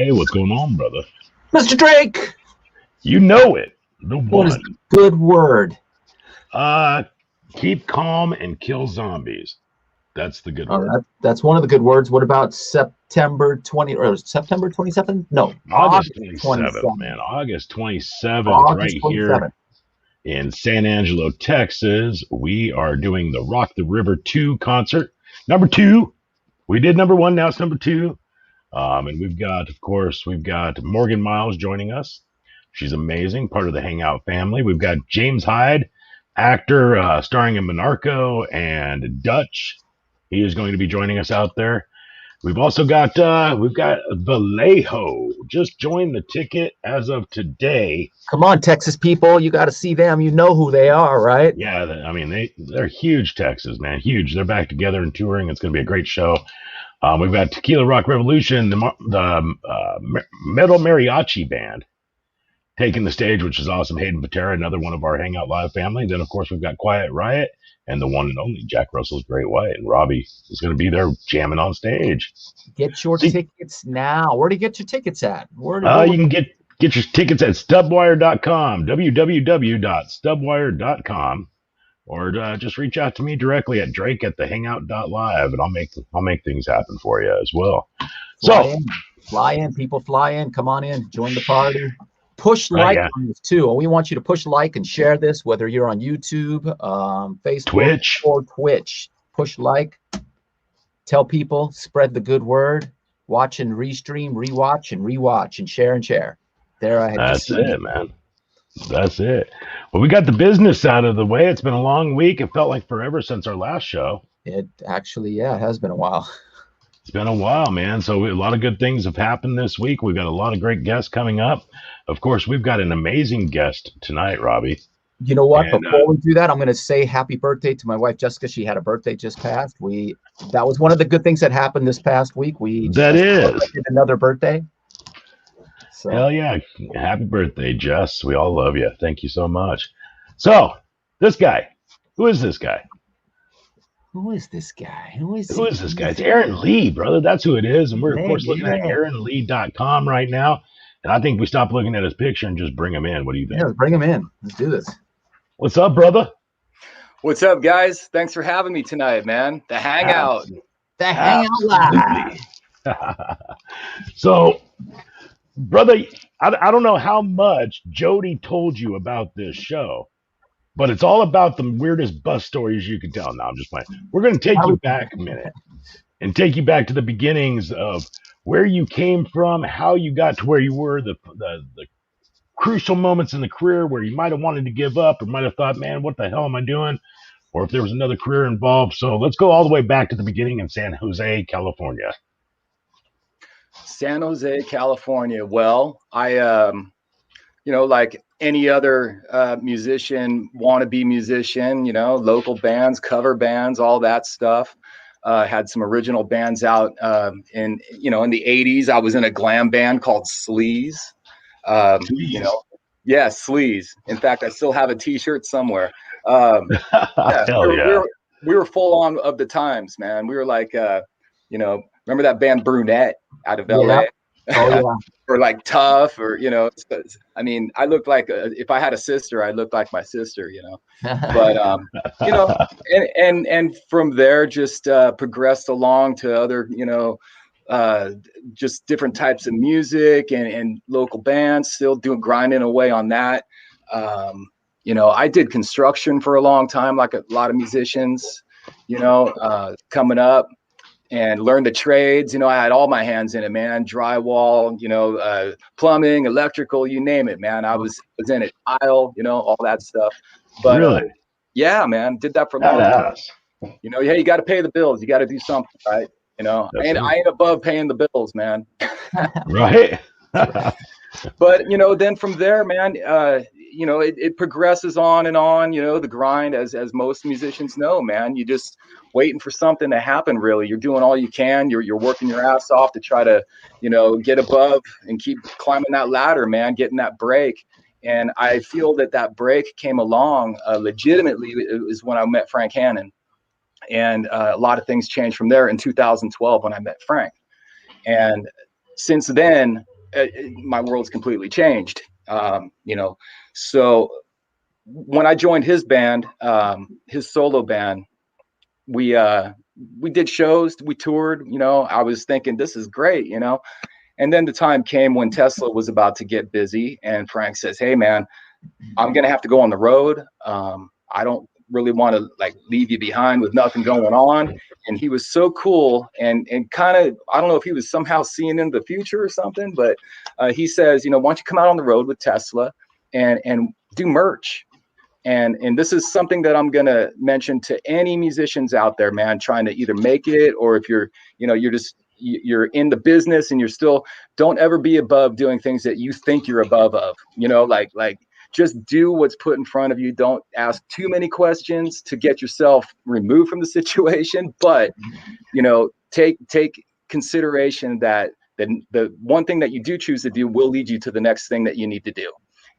Hey, what's going on, brother? Mr. Drake, You know it. The what is one. the good word? Uh, Keep calm and kill zombies. That's the good word. That's one of the good words. What about September 20 or September 27th? No, August August 27th, 27th. man. August 27th, right August here 27th. in San Angelo, Texas. We are doing the Rock the River 2 concert. Number 2. We did number 1, now it's number 2. And we've got, of course, we've got Morgan Miles joining us. She's amazing, part of the Hangout family. We've got James Hyde, actor starring in Monarcho and Dutch. He is going to be joining us out there. We've also got Vallejo just joined the ticket as of today. Come on, Texas people. You got to see them. You know who they are, right? Yeah, I mean they're huge, Texas, man, huge. They're back together and touring. It's going to be a great show. We've got Tequila Rock Revolution, the Metal Mariachi Band, taking the stage, which is awesome. Hayden Patera, another one of our Hangout Live family. Then, of course, we've got Quiet Riot and the one and only Jack Russell's Great White. And Robbie is going to be there jamming on stage. Get your tickets now. Where do you get your tickets at? You can get your tickets at stubwire.com, www.stubwire.com, or just reach out to me directly at drake@thehangout.live, and I'll make things happen for you as well. Fly in, people, fly in. Come on in, join the party. Push like on this too. We want you to push like and share this, whether you're on YouTube, Facebook, Twitch, or Twitch. Push like, tell people, spread the good word. Watch and restream, rewatch and rewatch, and share and share. That's it, man. That's it. Well, we got the business out of the way. It's been a long week. It felt like forever since our last show. It actually, it has been a while. It's been a while, man. So a lot of good things have happened this week. We've got a lot of great guests coming up. Of course, we've got an amazing guest tonight, Robbie. You know what? Before we do that, I'm going to say happy birthday to my wife, Jessica. She had a birthday just passed. That was one of the good things that happened this past week. We did another birthday. So. Hell yeah. Happy birthday, Jess. We all love you. Thank you so much. So, this guy. Who is this guy? Who is this guy? Who is this guy? It's Aaron Leigh, brother. That's who it is. And we're, of course, looking at aaronleigh.com right now. And I think we stop looking at his picture and just bring him in. What do you think? Yeah, let's bring him in. Let's do this. What's up, brother? What's up, guys? Thanks for having me tonight, man. The Hangout. The Hangout Live. So, brother, I don't know how much Jody told you about this show, but it's all about the weirdest bus stories you can tell. No, I'm just playing. We're going to take you back a minute and take you back to the beginnings of where you came from, how you got to where you were, the crucial moments in the career where you might have wanted to give up or might have thought, man, what the hell am I doing? Or if there was another career involved. So let's go all the way back to the beginning in San Jose, California. San Jose, California. Well, I, like any other musician, wannabe musician, local bands, cover bands, all that stuff. Had some original bands out in the 80s. I was in a glam band called Sleaze. Sleaze. In fact, I still have a T-shirt somewhere. We were full on of the times, man. We were like, remember that band Brunette out of LA? Oh, yeah. Or like Tough, or I mean, I looked like if I had a sister, I looked like my sister, But and from there just progressed along to other, just different types of music and local bands. Still grinding away on that. I did construction for a long time, like a lot of musicians, coming up. And learned the trades. I had all my hands in it, man. Drywall, plumbing, electrical, you name it, man. I was in it. Tile, all that stuff. But really, yeah, man, did that for a long time. You got to pay the bills. You got to do something, right? I ain't above paying the bills, man. Right. But then from there, man, it progresses on and on. The grind, as most musicians know, man. You just waiting for something to happen. Really, you're doing all you can. You're working your ass off to try to, get above and keep climbing that ladder, man. Getting that break. And I feel that break came along legitimately. It was when I met Frank Hannon, and a lot of things changed from there in 2012 when I met Frank. And since then, my world's completely changed. You know, so when I joined his band, his solo band, we did shows, we toured, you know. I was thinking this is great, you know. And then the time came when Tesla was about to get busy, and Frank says, "Hey man, I'm gonna have to go on the road. I don't really want to like leave you behind with nothing going on." And he was so cool, and kind of, I don't know if he was somehow seeing in the future or something, but he says, "You know, why don't you come out on the road with Tesla and do merch?" And this is something that I'm gonna mention to any musicians out there, man, trying to either make it, or if you're, you know, you're in the business and you're still, don't ever be above doing things that you think you're above of, you know, like just do what's put in front of you. Don't ask too many questions to get yourself removed from the situation, but you know, take consideration that the one thing that you do choose to do will lead you to the next thing that you need to do.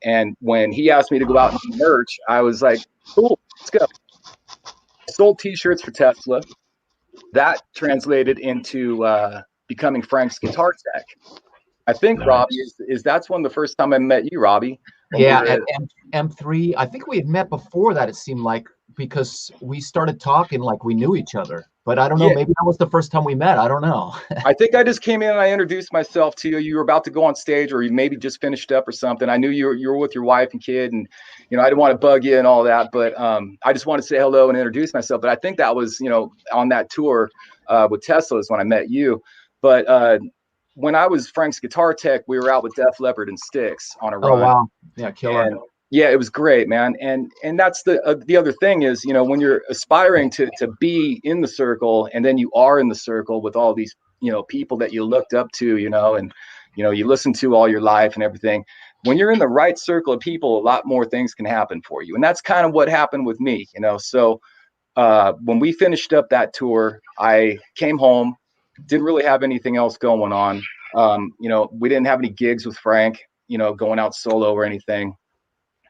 And when he asked me to go out and do merch, I was like, cool, let's go. I sold t-shirts for Tesla. That translated into becoming Frank's guitar tech. I think, Robbie, is that's when the first time I met you, Robbie. Yeah, at M3. I think we had met before that, it seemed like, because we started talking like we knew each other. But I don't know, maybe that was the first time we met. I don't know. I think I just came in and I introduced myself to you. You were about to go on stage, or you maybe just finished up or something. I knew you were with your wife and kid, and you know, I didn't want to bug you and all that, but I just wanted to say hello and introduce myself. But I think that was, you know, on that tour with Tesla is when I met you. But when I was Frank's guitar tech, we were out with Def Leppard and Styx on a run. Oh wow, yeah, killer. And yeah, it was great, man. And that's the other thing is, you know, when you're aspiring to be in the circle, and then you are in the circle with all these, you know, people that you looked up to, you know, and you know, you listen to all your life and everything. When you're in the right circle of people, a lot more things can happen for you. And that's kind of what happened with me, you know. So when we finished up that tour, I came home, didn't really have anything else going on. You know, we didn't have any gigs with Frank, you know, going out solo or anything.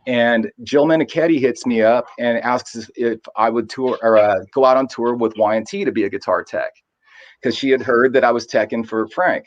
And Jill Menichetti hits me up and asks if I would tour or go out on tour with Y&T to be a guitar tech, because she had heard that I was teching for Frank.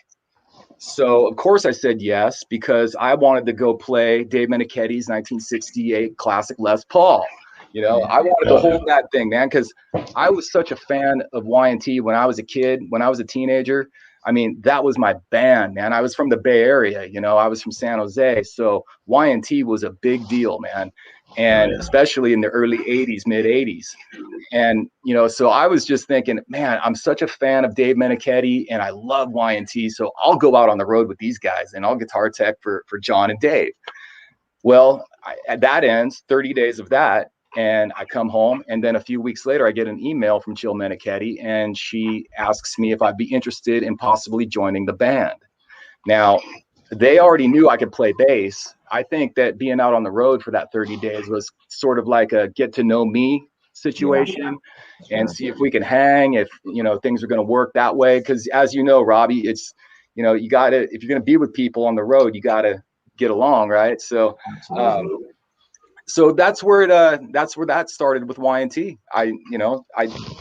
So of course I said yes, because I wanted to go play Dave Menichetti's 1968 classic Les Paul. You know, I wanted to hold that thing, man, because I was such a fan of Y&T when I was a kid, when I was a teenager. I mean, that was my band, man. I was from the Bay Area, you know, I was from San Jose. So Y&T was a big deal, man. And especially in the early 80s, mid 80s. And, you know, so I was just thinking, man, I'm such a fan of Dave Menichetti and I love Y&T. So I'll go out on the road with these guys and I'll guitar tech for John and Dave. Well, that ends 30 days of that. And I come home, and then a few weeks later, I get an email from Jill Menichetti, and she asks me if I'd be interested in possibly joining the band. Now, they already knew I could play bass. I think that being out on the road for that 30 days was sort of like a get to know me situation, and see if we can hang, if, you know, things are going to work that way. Because as you know, Robbie, it's, you know, you got to, if you're going to be with people on the road, you got to get along, right? So, so that's where that started with Y&T.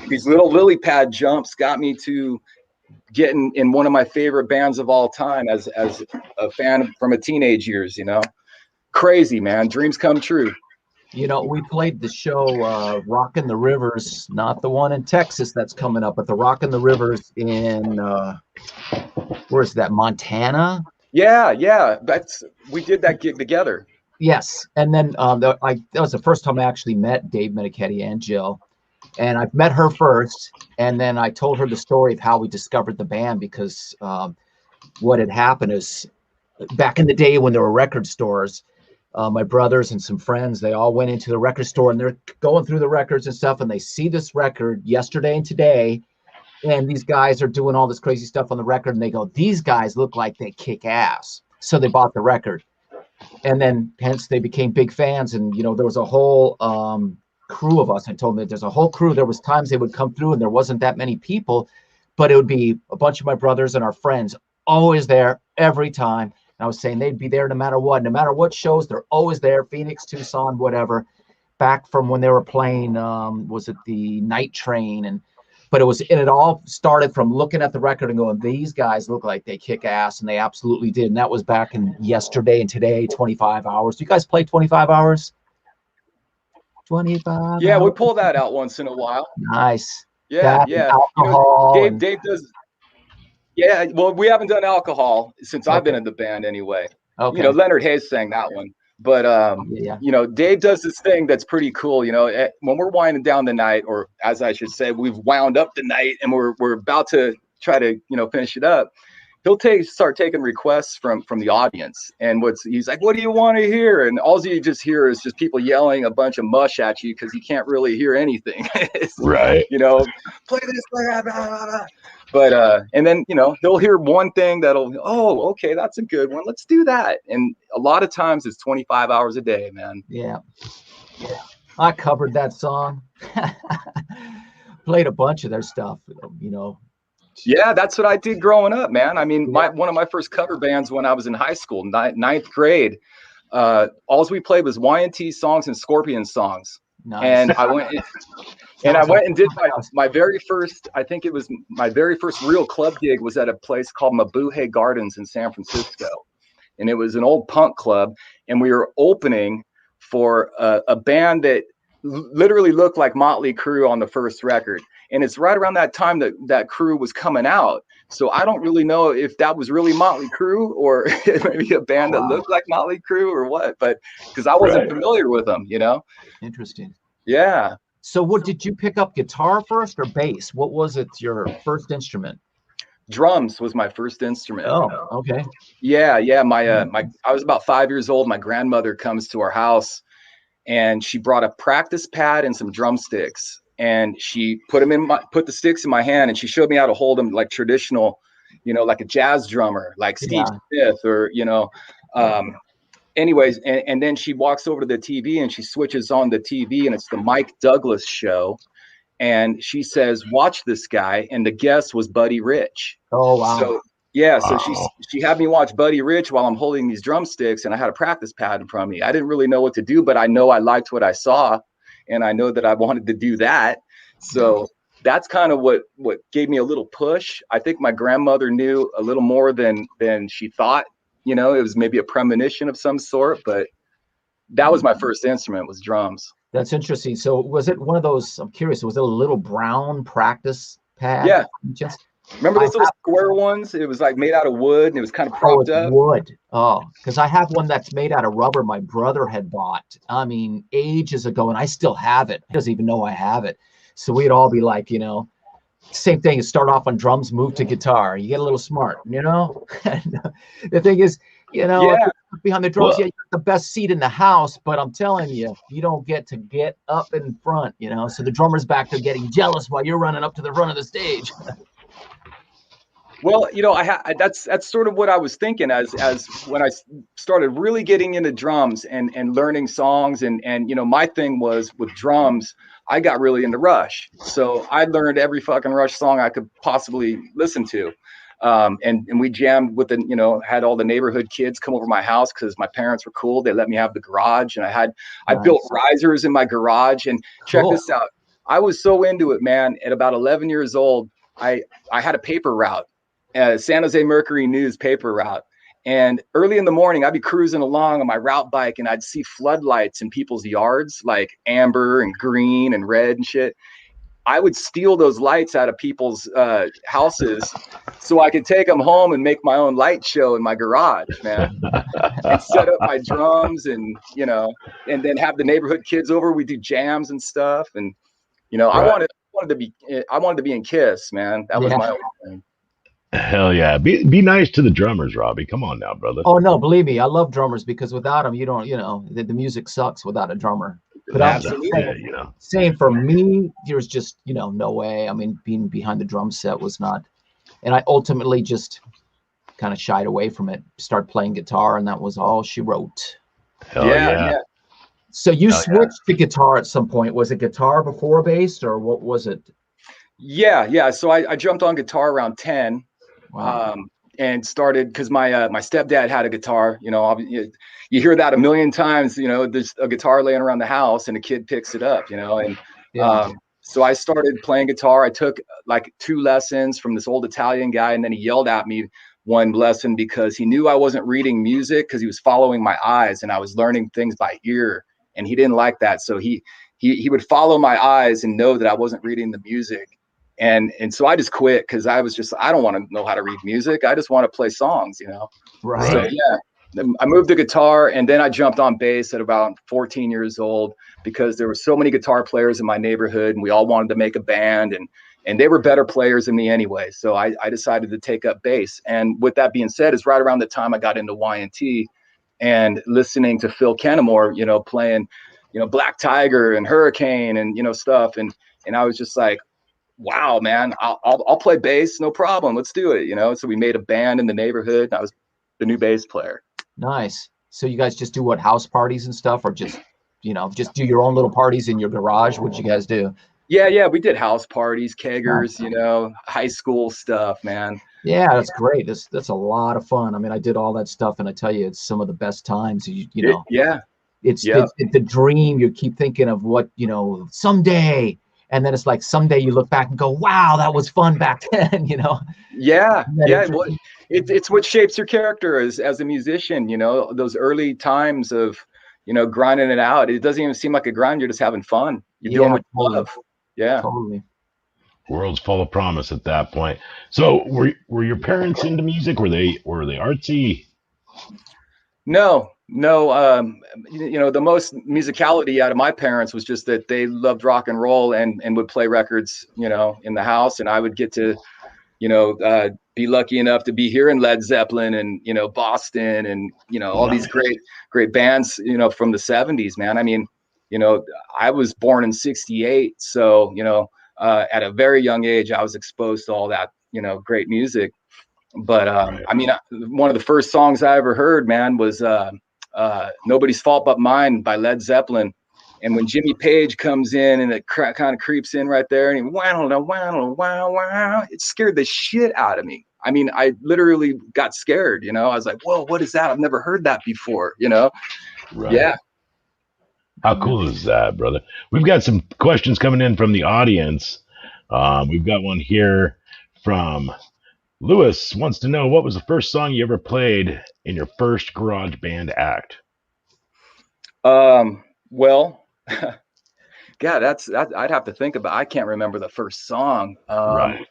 These little lily pad jumps got me to getting in one of my favorite bands of all time as a fan from a teenage years, you know. Crazy, man. Dreams come true. You know, we played the show Rockin' the Rivers, not the one in Texas that's coming up, but the Rockin' the Rivers in where is that, Montana? Yeah, we did that gig together. Yes, and then that was the first time I actually met Dave Menichetti and Jill, and I've met her first, and then I told her the story of how we discovered the band, because what had happened is back in the day when there were record stores, my brothers and some friends, they all went into the record store and they're going through the records and stuff, and they see this record, Yesterday and Today, and these guys are doing all this crazy stuff on the record, and they go, these guys look like they kick ass, so they bought the record. And then hence they became big fans. And, you know, there was a whole crew of us. I told them that there's a whole crew. There was times they would come through and there wasn't that many people, but it would be a bunch of my brothers and our friends always there every time. And I was saying they'd be there no matter what shows, they're always there. Phoenix, Tucson, whatever. Back from when they were playing, was it the Night Train and But it all started from looking at the record and going, these guys look like they kick ass, and they absolutely did. And that was back in yesterday and today, 25 hours. Do you guys play 25 hours? 25 Yeah, hours. we pull that out once in a while. Nice. Yeah, that yeah. Alcohol. Dave does. Yeah, well, we haven't done alcohol since I've been in the band anyway. Okay. Leonard Hayes sang that one. But, Dave does this thing that's pretty cool. When we're winding down the night, or as I should say, we've wound up the night and we're about to try to, finish it up. He'll start taking requests from the audience. And he's like, what do you want to hear? And all you just hear is just people yelling a bunch of mush at you because you can't really hear anything. Right. Play this, blah, blah, blah, blah. But and then they'll hear one thing that'll, oh, okay, that's a good one, let's do that. And a lot of times it's 25 hours a day, man. Yeah I covered that song. Played a bunch of their stuff. Yeah, that's what I did growing up, man. I mean, one of my first cover bands when I was in high school, ninth grade, all we played was Y&T songs and Scorpion songs. Nice. And I went and did my very first, I think it was my very first real club gig was at a place called Mabuhay Gardens in San Francisco. And it was an old punk club. And we were opening for a band that literally looked like Motley Crue on the first record. And it's right around that time that Crue was coming out. So I don't really know if that was really Motley Crue or maybe a band that looked like Motley Crue or what, but because I wasn't familiar with them, Interesting. Yeah. So what did you pick up, guitar first or bass? What was it, your first instrument? Drums was my first instrument. Oh, okay. Yeah. I was about 5 years old. My grandmother comes to our house and she brought a practice pad and some drumsticks. And she put the sticks in my hand, and she showed me how to hold them like traditional, like a jazz drummer, like Steve Smith or, anyways. And then she walks over to the TV and she switches on the TV, and it's the Mike Douglas show. And she says, watch this guy. And the guest was Buddy Rich. Oh, wow. So, so she had me watch Buddy Rich while I'm holding these drumsticks, and I had a practice pad in front of me. I didn't really know what to do, but I know I liked what I saw. And I know that I wanted to do that. So that's kind of what gave me a little push. I think my grandmother knew a little more than she thought. It was maybe a premonition of some sort, but that was my first instrument, was drums. That's interesting. So was it one of those, I'm curious, was it a little brown practice pad? Yeah. Remember those little square ones? It was like made out of wood and it was kind of propped up. Wood. Oh, because I have one that's made out of rubber my brother had bought. I mean, ages ago, and I still have it. He doesn't even know I have it. So we'd all be like, same thing. You start off on drums, move to guitar. You get a little smart, The thing is, behind the drums, you got the best seat in the house, but I'm telling you, you don't get to get up in front, So the drummer's back there getting jealous while you're running up to the front of the stage. Well, that's sort of what I was thinking as when I started really getting into drums and learning songs and my thing was with drums, I got really into Rush. So I learned every fucking Rush song I could possibly listen to. And we jammed with had all the neighborhood kids come over my house because my parents were cool. They let me have the garage, and I built risers in my garage. And check this out. I was so into it, man. At about 11 years old, I had a paper route. San Jose Mercury News paper route. And early in the morning, I'd be cruising along on my route bike and I'd see floodlights in people's yards, like amber and green and red and shit. I would steal those lights out of people's houses so I could take them home and make my own light show in my garage, man. And set up my drums and then have the neighborhood kids over. We do jams and stuff. And, I wanted to be in KISS, man. That was my own thing. Hell yeah. Be nice to the drummers, Robbie. Come on now, brother. Oh, no, believe me. I love drummers because without them, you don't, the music sucks without a drummer. But absolutely. Saying for me, there's just, no way. I mean, being behind the drum set was not. And I ultimately just kind of shied away from it, started playing guitar, and that was all she wrote. Hell yeah. So you switched to guitar at some point. Was it guitar before bass or what was it? Yeah. So I jumped on guitar around 10. Wow. And started because my stepdad had a guitar. You hear that a million times. There's a guitar laying around the house, and a kid picks it up. And So I started playing guitar. I took like 2 lessons from this old Italian guy, and then he yelled at me one lesson because he knew I wasn't reading music because he was following my eyes and I was learning things by ear, and he didn't like that. So he would follow my eyes and know that I wasn't reading the music. And so I just quit because I was just, I don't want to know how to read music. I just want to play songs, you know? Right. So yeah, I moved to guitar, and then I jumped on bass at about 14 years old because there were so many guitar players in my neighborhood and we all wanted to make a band, and they were better players than me anyway. So I decided to take up bass. And with that being said, it's right around the time I got into Y&T and listening to Phil Kennemore, you know, playing, you know, Black Tiger and Hurricane and, you know, stuff. And I was just like, wow, man, I'll play bass, no problem. Let's do it, you know? So we made a band in the neighborhood, and I was the new bass player. Nice. So you guys just do what, house parties and stuff, or just, you know, just do your own little parties in your garage? What'd you guys do? Yeah, we did house parties, keggers, you know, high school stuff, man. Yeah, that's great. That's a lot of fun. I mean, I did all that stuff, and I tell you, it's some of the best times. You know, it's the dream. You keep thinking of what, you know, someday, and then it's like someday you look back and go, wow, that was fun back then, you know. Yeah. Well, it's what shapes your character as a musician, you know, those early times of, you know, grinding it out. It doesn't even seem like a grind. You're just having fun. You're doing what you love. Yeah. Totally. World's full of promise at that point. So were your parents into music? Were they artsy? No. You know, the most musicality out of my parents was just that they loved rock and roll and would play records, you know, in the house. And I would get to, you know, be lucky enough to be here in Led Zeppelin and, you know, Boston and, you know, all these great bands, you know, from the 70s, man. I mean, you know, I was born in 68. So, you know, at a very young age, I was exposed to all that, you know, great music. But I mean, one of the first songs I ever heard, man, was Nobody's Fault But Mine by Led Zeppelin. And when Jimmy Page comes in and it kind of creeps in right there and he wow, it scared the shit out of me. I mean, I literally got scared, you know. I was like, whoa, what is that? I've never heard that before, you know? Right. Yeah. How cool is that, brother? We've got some questions coming in from the audience. We've got one here from Lewis. Wants to know, what was the first song you ever played in your first garage band act? Well, yeah, that's I'd have to think about. I can't remember the first song. Right.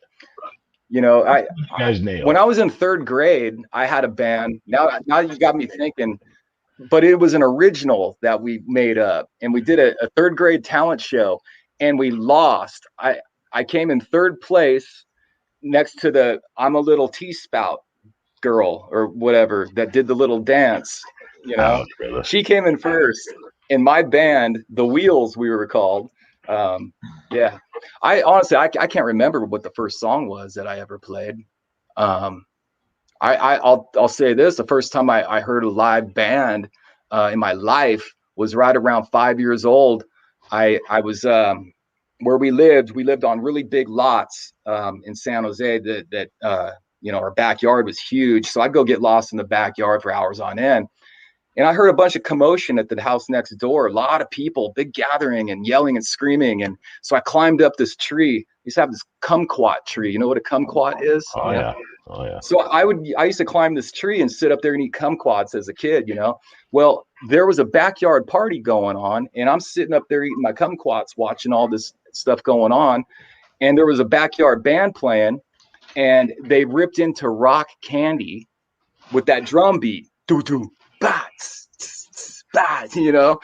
You know, when I was in 3rd grade, I had a band. Now you got me thinking. But it was an original that we made up, and we did a 3rd grade talent show, and we lost. I came in 3rd place next to the I'm a Little Tea-Spout girl or whatever that did the little dance, you know. She came in first. In my band, the Wheels, we were called. Yeah, I honestly I can't remember what the first song was that I ever played. I'll say this: the first time I heard a live band in my life was right around 5 years old. I was where we lived on really big lots in San Jose that you know, our backyard was huge. So I'd go get lost in the backyard for hours on end. And I heard a bunch of commotion at the house next door, a lot of people, big gathering and yelling and screaming. And so I climbed up this tree. We used to have this kumquat tree. You know what a kumquat is? Oh, yeah. Oh, yeah. So I used to climb this tree and sit up there and eat kumquats as a kid, you know. Well, there was a backyard party going on, and I'm sitting up there eating my kumquats, watching all this stuff going on. And there was a backyard band playing, and they ripped into Rock Candy with that drum beat. Doo-doo, bats, bats, you know.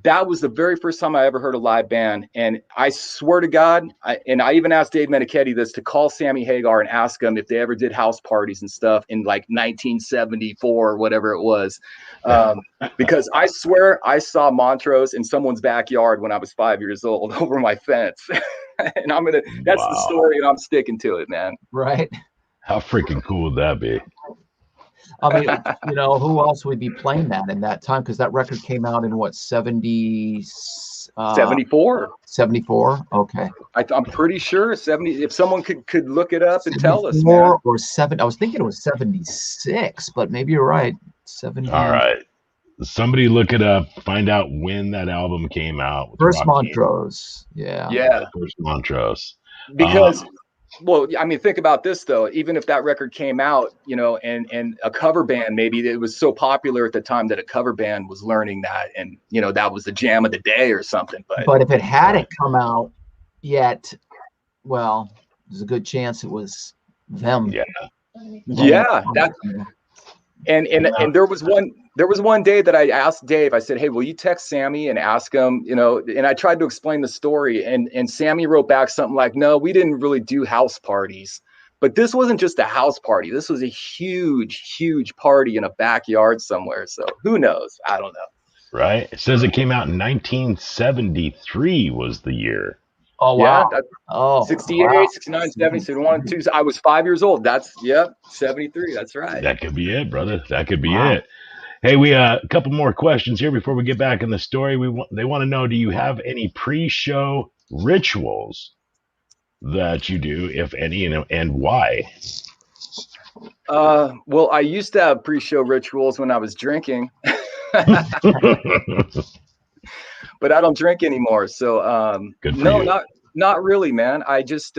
That was the very first time I ever heard a live band. And I swear to God, I even asked Dave Menichetti this, to call Sammy Hagar and ask him if they ever did house parties and stuff in like 1974 or whatever it was. Because I swear I saw Montrose in someone's backyard when I was 5 years old over my fence. And that's the story, and I'm sticking to it, man. Right. How freaking cool would that be? I mean, you know, who else would be playing that in that time? Because that record came out in what, 74? 74? Okay. I'm pretty sure 70. If someone could look it up and tell us, man. Or 7. I was thinking it was 76, but maybe you're right. 70. All right. Somebody look it up. Find out when that album came out. First Montrose. Yeah. First Montrose. Because, well, I mean, think about this though. Even if that record came out, you know, and a cover band, maybe it was so popular at the time that a cover band was learning that, and you know, that was the jam of the day or something. But if it hadn't come out yet, well, there's a good chance it was them. Yeah. That. And there was one day that I asked Dave, I said, hey, will you text Sammy and ask him, you know, and I tried to explain the story, and Sammy wrote back something like, no, we didn't really do house parties. But this wasn't just a house party. This was a huge party in a backyard somewhere. So who knows? I don't know. Right. It says it came out in 1973 was the year. Oh, wow. Yeah, 68, wow. 69, 70, 71, 2. I was 5 years old. That's, 73. That's right. That could be it, brother. That could be it. Hey, we a couple more questions here before we get back in the story. They want to know, do you have any pre-show rituals that you do, if any, and why? Well, I used to have pre-show rituals when I was drinking. But I don't drink anymore. So no, not really, man. I just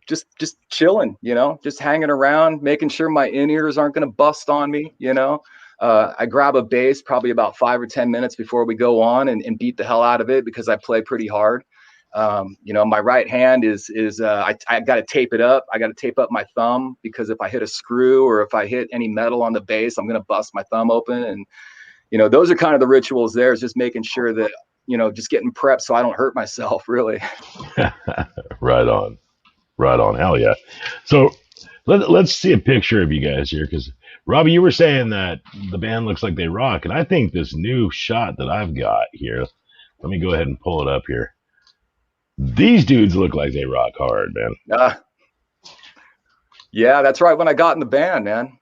just chilling, you know, just hanging around, making sure my in-ears aren't going to bust on me, you know. I grab a bass probably about 5 or 10 minutes before we go on and beat the hell out of it because I play pretty hard. You know, my right hand is I got to tape it up. I got to tape up my thumb because if I hit a screw or if I hit any metal on the bass, I'm going to bust my thumb open. And you know, those are kind of the rituals there, is just making sure that, you know, just getting prepped so I don't hurt myself, really. Right on. Hell yeah. So let's see a picture of you guys here, because Robbie, you were saying that the band looks like they rock. And I think this new shot that I've got here, let me go ahead and pull it up here. These dudes look like they rock hard, man. Yeah, that's right. When I got in the band, man.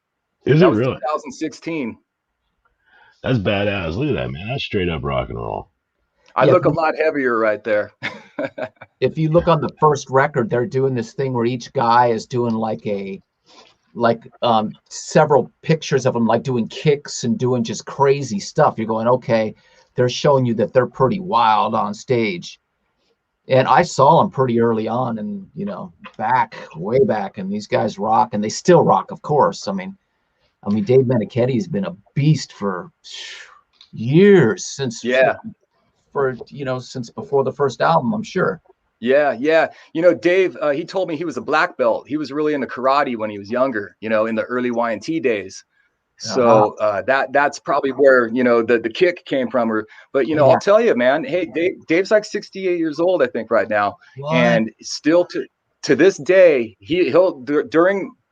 Is it really? 2016. That's badass. Look at that, man. That's straight up rock and roll. I look a lot heavier right there. If you look on the first record, they're doing this thing where each guy is doing several pictures of them, like doing kicks and doing just crazy stuff. You're going, okay, they're showing you that they're pretty wild on stage. And I saw them pretty early on, and you know, way back, and these guys rock, and they still rock, of course. I mean, Dave Meniketti's been a beast for years since before the first album, I'm sure. Yeah. You know, Dave, he told me he was a black belt. He was really into karate when he was younger, you know, in the early Y&T days. So that's probably where, you know, the kick came from. But, you know, I'll tell you, man, hey, Dave's like 68 years old, I think, right now. What? And still to this day,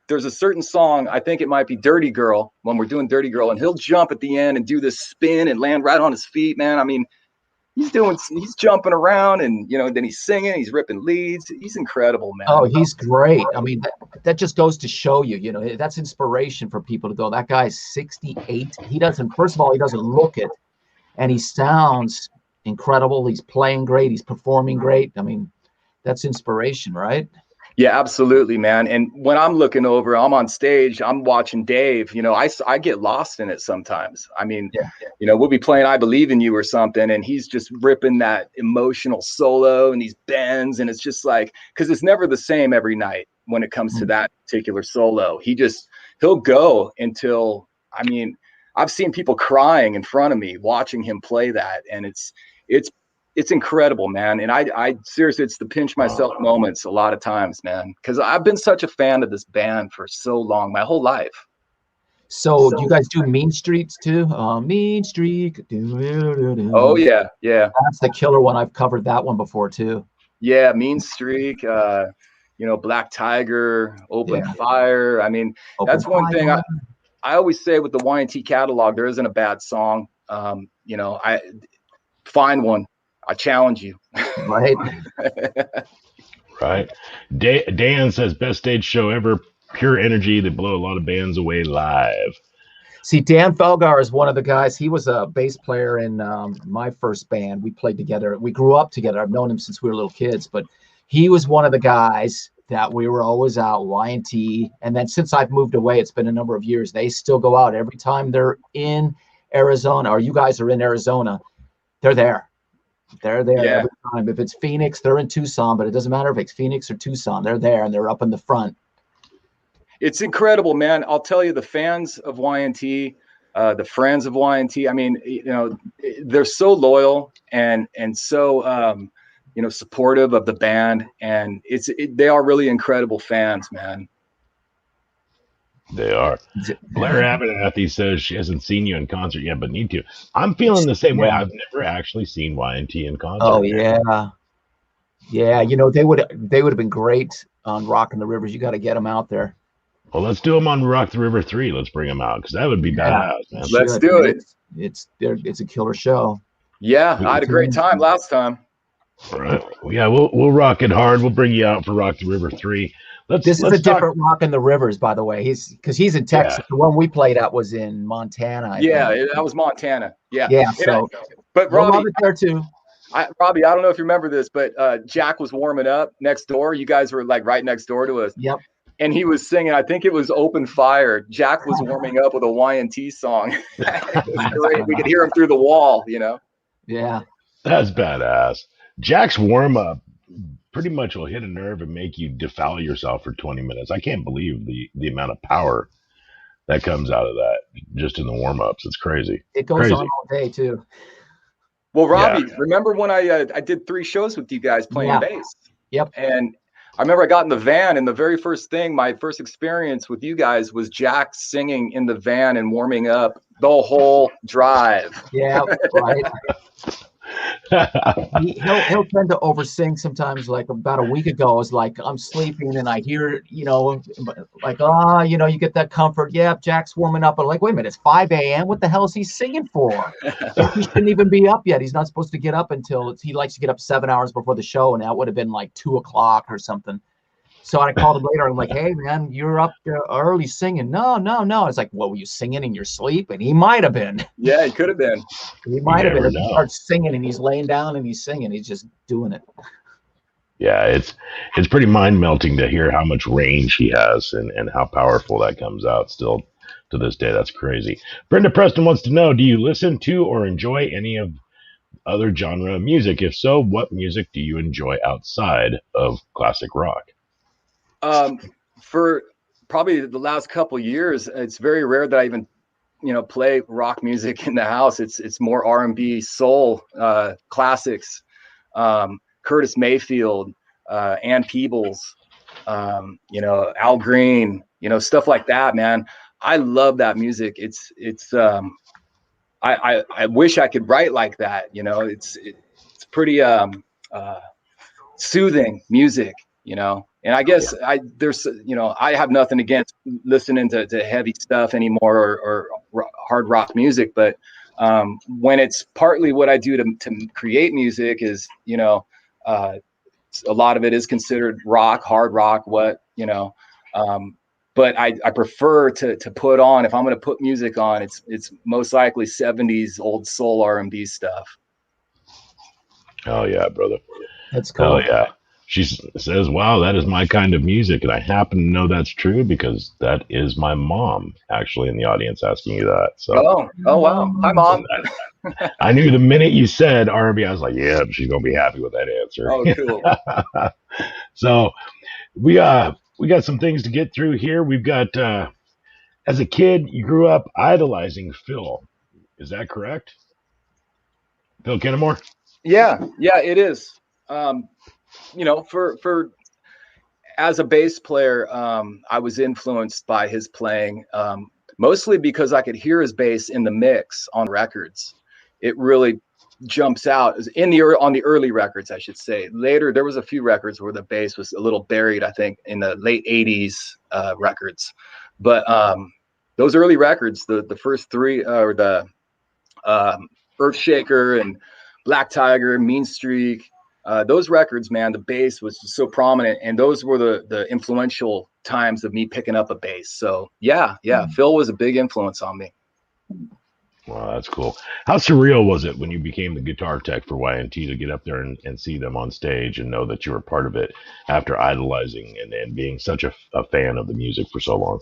there's a certain song, I think it might be Dirty Girl, when we're doing Dirty Girl, and he'll jump at the end and do this spin and land right on his feet, man. I mean, he's jumping around, and, you know, then he's singing, he's ripping leads. He's incredible, man. Oh, he's great. I mean, that just goes to show you, you know, that's inspiration for people to go, that guy's 68. First of all, he doesn't look it, and he sounds incredible. He's playing great. He's performing great. I mean, that's inspiration, right? Yeah, absolutely, man. And when I'm looking over, I'm on stage, I'm watching Dave, you know, I get lost in it sometimes. I mean, you know, we'll be playing I Believe in You or something, and he's just ripping that emotional solo and these bends. And it's just like, because it's never the same every night when it comes to that particular solo. He'll go until, I mean, I've seen people crying in front of me watching him play that. And it's incredible, man. And I seriously, it's the pinch myself moments a lot of times, man, because I've been such a fan of this band for so long, my whole life. So do you guys do Mean Streets too? Mean Streak. Oh yeah. That's the killer one. I've covered that one before too. Yeah, Mean Streak. You know, Black Tiger, Open Fire. I mean, that's one thing I always say with the Y&T catalog, there isn't a bad song. You know, I find one. I challenge you. Right. Right. Dan says, best stage show ever, pure energy that blow a lot of bands away live. See, Dan Felgar is one of the guys. He was a bass player in my first band. We played together. We grew up together. I've known him since we were little kids, but he was one of the guys that we were always out, Y&T. And then since I've moved away, it's been a number of years, they still go out every time they're in Arizona, or you guys are in Arizona, they're there. They're there every time. If it's Phoenix, they're in Tucson, but it doesn't matter if it's Phoenix or Tucson. They're there and they're up in the front. It's incredible, man. I'll tell you, the fans of Y&T, the friends of Y&T, I mean, you know, they're so loyal and so, you know, supportive of the band, and they are really incredible fans, man. They are. Blair Abernathy says she hasn't seen you in concert yet, but need to. I'm feeling the same way. I've never actually seen Y&T in concert. Oh yeah, yeah. You know, they would have been great on Rockin' the Rivers. You got to get them out there. Well, let's do them on Rock the River 3. Let's bring them out, because that would be badass, man. Let's do it. It's a killer show. Yeah, I had a great time last time. All right. Well, yeah, we'll rock it hard. We'll bring you out for Rock the River 3. This is a different Rockin' the Rivers, by the way. He's in Texas. Yeah. The one we played at was in Montana. I think. That was Montana. Yeah. Yeah. So, but Robbie, love it there too. Robbie, I don't know if you remember this, but Jack was warming up next door. You guys were like right next door to us. Yep. And he was singing, I think it was Open Fire. Jack was warming up with a Y&T song. It was great. We could hear him through the wall, you know? Yeah. That's badass. Jack's warm-up pretty much will hit a nerve and make you defoul yourself for 20 minutes. I can't believe the amount of power that comes out of that just in the warm-ups. It's crazy. It goes on all day, too. Well, Robbie, remember when I did 3 shows with you guys playing bass? Yep. And I remember I got in the van, and the very first thing, my first experience with you guys was Jack singing in the van and warming up the whole drive. Yeah, right. He'll tend to oversing sometimes. Like about a week ago, it's like I'm sleeping and I hear, you know, like, you know, you get that comfort. Yeah, Jack's warming up. But like, wait a minute, it's 5 a.m. What the hell is he singing for? He shouldn't even be up yet. He's not supposed to get up until he likes to get up 7 hours before the show, and that would have been like 2 o'clock or something. So I called him later. I'm like, hey, man, you're up early singing. No. It's like, what, were you singing in your sleep? And he might have been. Yeah, he could have been. He might have been. He starts singing and he's laying down and he's singing. He's just doing it. Yeah, it's pretty mind-melting to hear how much range he has and how powerful that comes out still to this day. That's crazy. Brenda Preston wants to know, do you listen to or enjoy any of other genre of music? If so, what music do you enjoy outside of classic rock? For probably the last couple of years, it's very rare that I even, you know, play rock music in the house. It's more R&B, soul, classics, Curtis Mayfield, Ann Peebles, you know, Al Green, you know, stuff like that, man. I love that music. I wish I could write like that. You know, it's pretty soothing music, you know. And I guess there's, you know, I have nothing against listening to heavy stuff anymore or hard rock music. But when it's partly what I do to create music is, you know, a lot of it is considered rock, hard rock, you know. But I prefer to put on, if I'm going to put music on, it's most likely 70s old soul R&B stuff. Oh, yeah, brother. That's cool. Oh, yeah. She says, wow, that is my kind of music. And I happen to know that's true because that is my mom actually in the audience asking you that. So, oh wow. Hi, Mom. I knew the minute you said R&B, I was like, yeah, she's going to be happy with that answer. Oh, cool. So we got some things to get through here. We've got, as a kid, you grew up idolizing Phil. Is that correct? Phil Kennemore? Yeah, it is. You know, for as a bass player, I was influenced by his playing, mostly because I could hear his bass in the mix on records. It really jumps out on the early records, I should say. Later, there was a few records where the bass was a little buried, I think, in the late 80s records. But those early records, the first 3, or the Earthshaker and Black Tiger, Mean Streak, those records, man, the bass was just so prominent, and those were the influential times of me picking up a bass. So yeah, Phil was a big influence on me. Well, that's cool. How surreal was it when you became the guitar tech for Y&T to get up there and see them on stage and know that you were part of it after idolizing and being such a fan of the music for so long?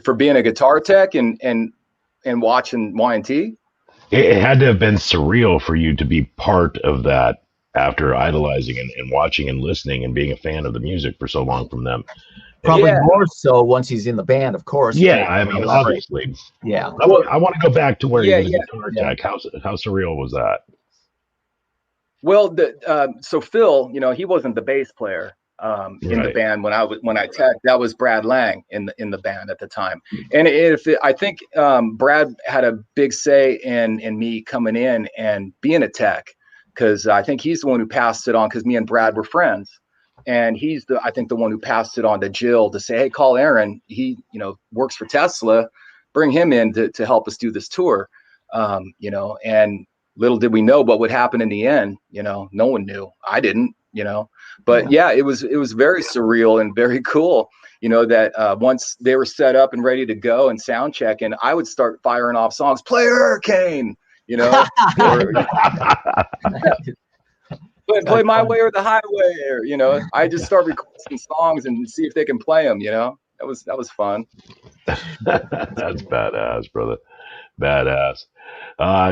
For being a guitar tech and watching Y&T? It had to have been surreal for you to be part of that after idolizing and watching and listening and being a fan of the music for so long from them. Probably more so once he's in the band, of course. Yeah, I mean, obviously. Yeah. I want to go back to where he was a guitar tech. How surreal was that? Well, so Phil, he wasn't the bass player in the band when I teched. That was Brad Lang in the band at the time. And I think Brad had a big say in me coming in and being a tech, because I think he's the one who passed it on, because me and Brad were friends. And he's I think the one who passed it on to Jill to say, hey, call Aaron. He, works for Tesla. Bring him in to help us do this tour. And little did we know what would happen in the end. No one knew. I didn't, but yeah, it was very surreal and very cool, that once they were set up and ready to go and sound check, and I would start firing off songs, play Hurricane, play My Way or the Highway, or I just start requesting songs and see if they can play them. That was fun. That's badass, brother. Badass.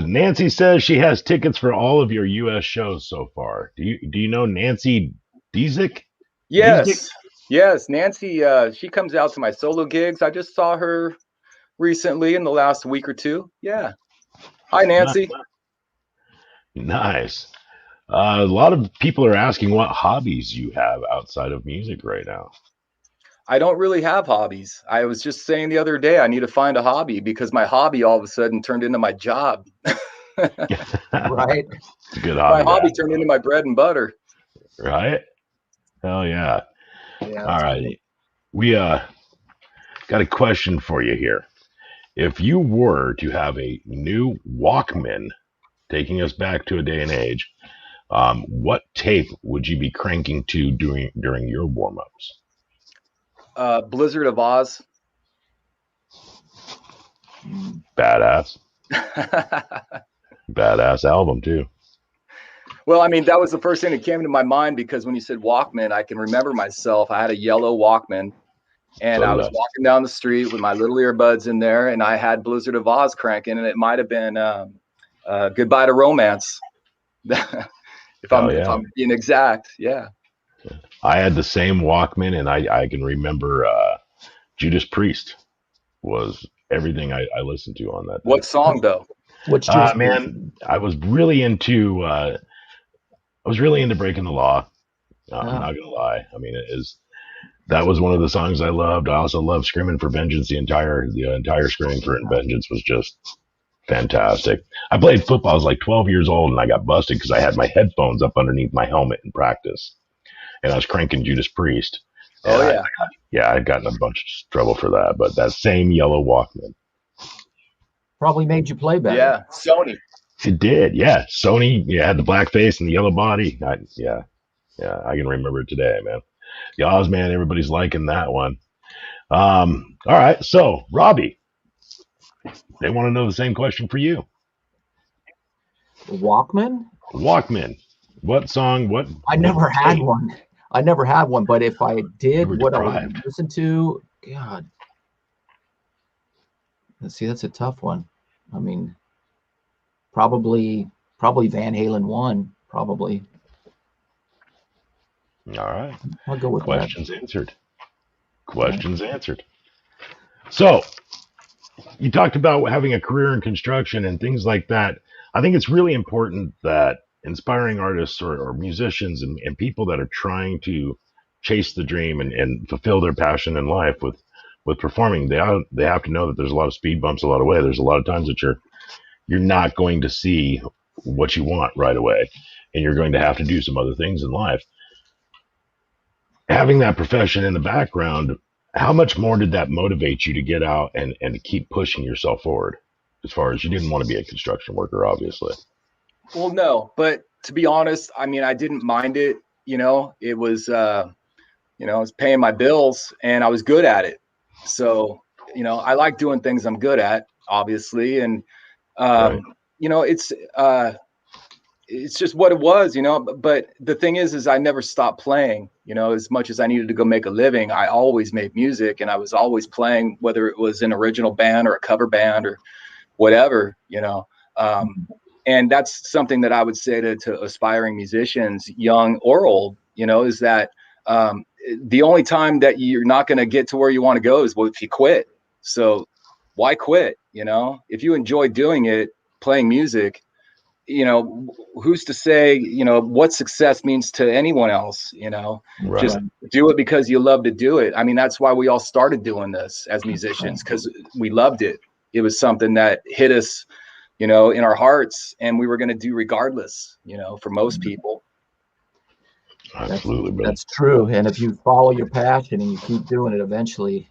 Nancy says she has tickets for all of your U.S. shows so far. Do you know Nancy Dizik? Yes. Yes, Nancy. She comes out to my solo gigs. I just saw her recently in the last week or two. Yeah. Hi, Nancy. Nice. A lot of people are asking what hobbies you have outside of music right now. I don't really have hobbies. I was just saying the other day, I need to find a hobby, because my hobby all of a sudden turned into my job. Right. It's a good hobby. My hobby turned into my bread and butter. Right. Hell yeah. All right. Cool. We got a question for you here. If you were to have a new Walkman, taking us back to a day and age, what tape would you be cranking to during your warm-ups? Blizzard of Oz. Badass. Badass album too. Well, I mean, that was the first thing that came to my mind, because when you said Walkman, I can remember myself. I had a yellow Walkman, and I was walking down the street with my little earbuds in there, and I had Blizzard of Oz cranking, and it might have been Goodbye to Romance. if I'm being exact. Yeah. I had the same Walkman, and I can remember Judas Priest was everything I listened to on that. What song though? Which man, I was really into Breaking the Law. I'm not gonna lie. I mean, that was one of the songs I loved. I also loved Screaming for Vengeance. The entire Screaming for Vengeance was just fantastic. I played football. I was like 12 years old, and I got busted because I had my headphones up underneath my helmet in practice, and I was cranking Judas Priest. Oh yeah. I'd gotten a bunch of trouble for that, but that same yellow Walkman probably made you play better. Yeah, Sony. It did, yeah. Sony, had the black face and the yellow body. I can remember it today, man. The Ozman, everybody's liking that one. All right, so Robbie, they want to know the same question for you. Walkman. What song? What? I never had one, but if I did, what I would listen to, God. Let's see, that's a tough one. I mean, probably Van Halen 1, probably. All right. I'll go with Questions answered. So, you talked about having a career in construction and things like that. I think it's really important that inspiring artists or musicians and people that are trying to chase the dream and fulfill their passion in life with performing, they have to know that there's a lot of speed bumps along the way. There's a lot of times that you're not going to see what you want right away, and you're going to have to do some other things in life. Having that profession in the background, how much more did that motivate you to get out and to keep pushing yourself forward? As far as you didn't want to be a construction worker, obviously. Well, no, but to be honest, I mean, I didn't mind it. It was, I was paying my bills and I was good at it. So you know, I like doing things I'm good at, obviously. And, you know, it's just what it was, you know, but the thing is I never stopped playing, you know, as much as I needed to go make a living, I always made music, and I was always playing, whether it was an original band or a cover band or whatever, you know. And that's something that I would say to aspiring musicians, young or old, you know, is that the only time that you're not going to get to where you want to go is if you quit. So why quit? You know, if you enjoy doing it, playing music, you know, who's to say, you know, what success means to anyone else, you know, just do it because you love to do it. I mean, that's why we all started doing this as musicians, because we loved it. It was something that hit us, you know, in our hearts, and we were going to do regardless, you know, for most people. Absolutely, that's true. And if you follow your passion and you keep doing it, eventually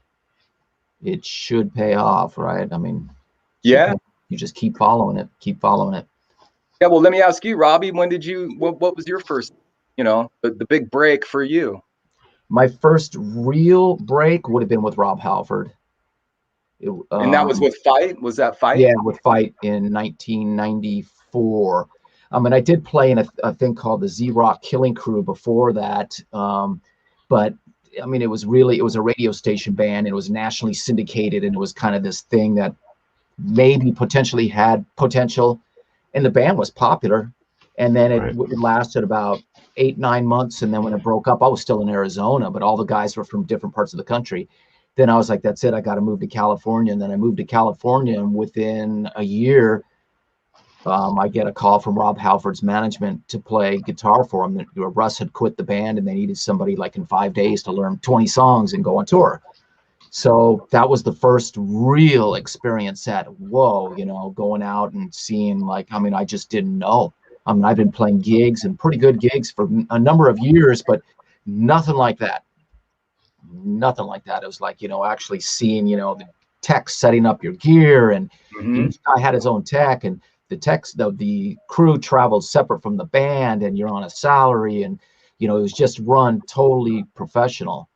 it should pay off, right? I mean, yeah, you just keep following it. Yeah, well, let me ask you, Robbie, when did you, what was your first, you know, the big break for you? My first real break would have been with Rob Halford. And that was with Fight? Was that Fight? Yeah, with Fight in 1994. And I did play in a thing called the Z-Rock Killing Crew before that. But I mean, it was a radio station band. It was nationally syndicated, and it was kind of this thing that maybe potentially had potential, and the band was popular. And then it lasted about 8-9 months. And then when it broke up, I was still in Arizona, but all the guys were from different parts of the country. Then I was like, that's it. I got to move to California. And then I moved to California, and within a year, I get a call from Rob Halford's management to play guitar for him. Russ had quit the band, and they needed somebody like in 5 days to learn 20 songs and go on tour. So that was the first real experience at, whoa, you know, going out and seeing, like, I mean, I just didn't know. I mean, I've been playing gigs, and pretty good gigs, for a number of years, but nothing like that. Nothing like that. It was like, you know, actually seeing, you know, the tech setting up your gear, and each guy had his own tech, and the crew traveled separate from the band, and you're on a salary, and, you know, it was just run totally professional.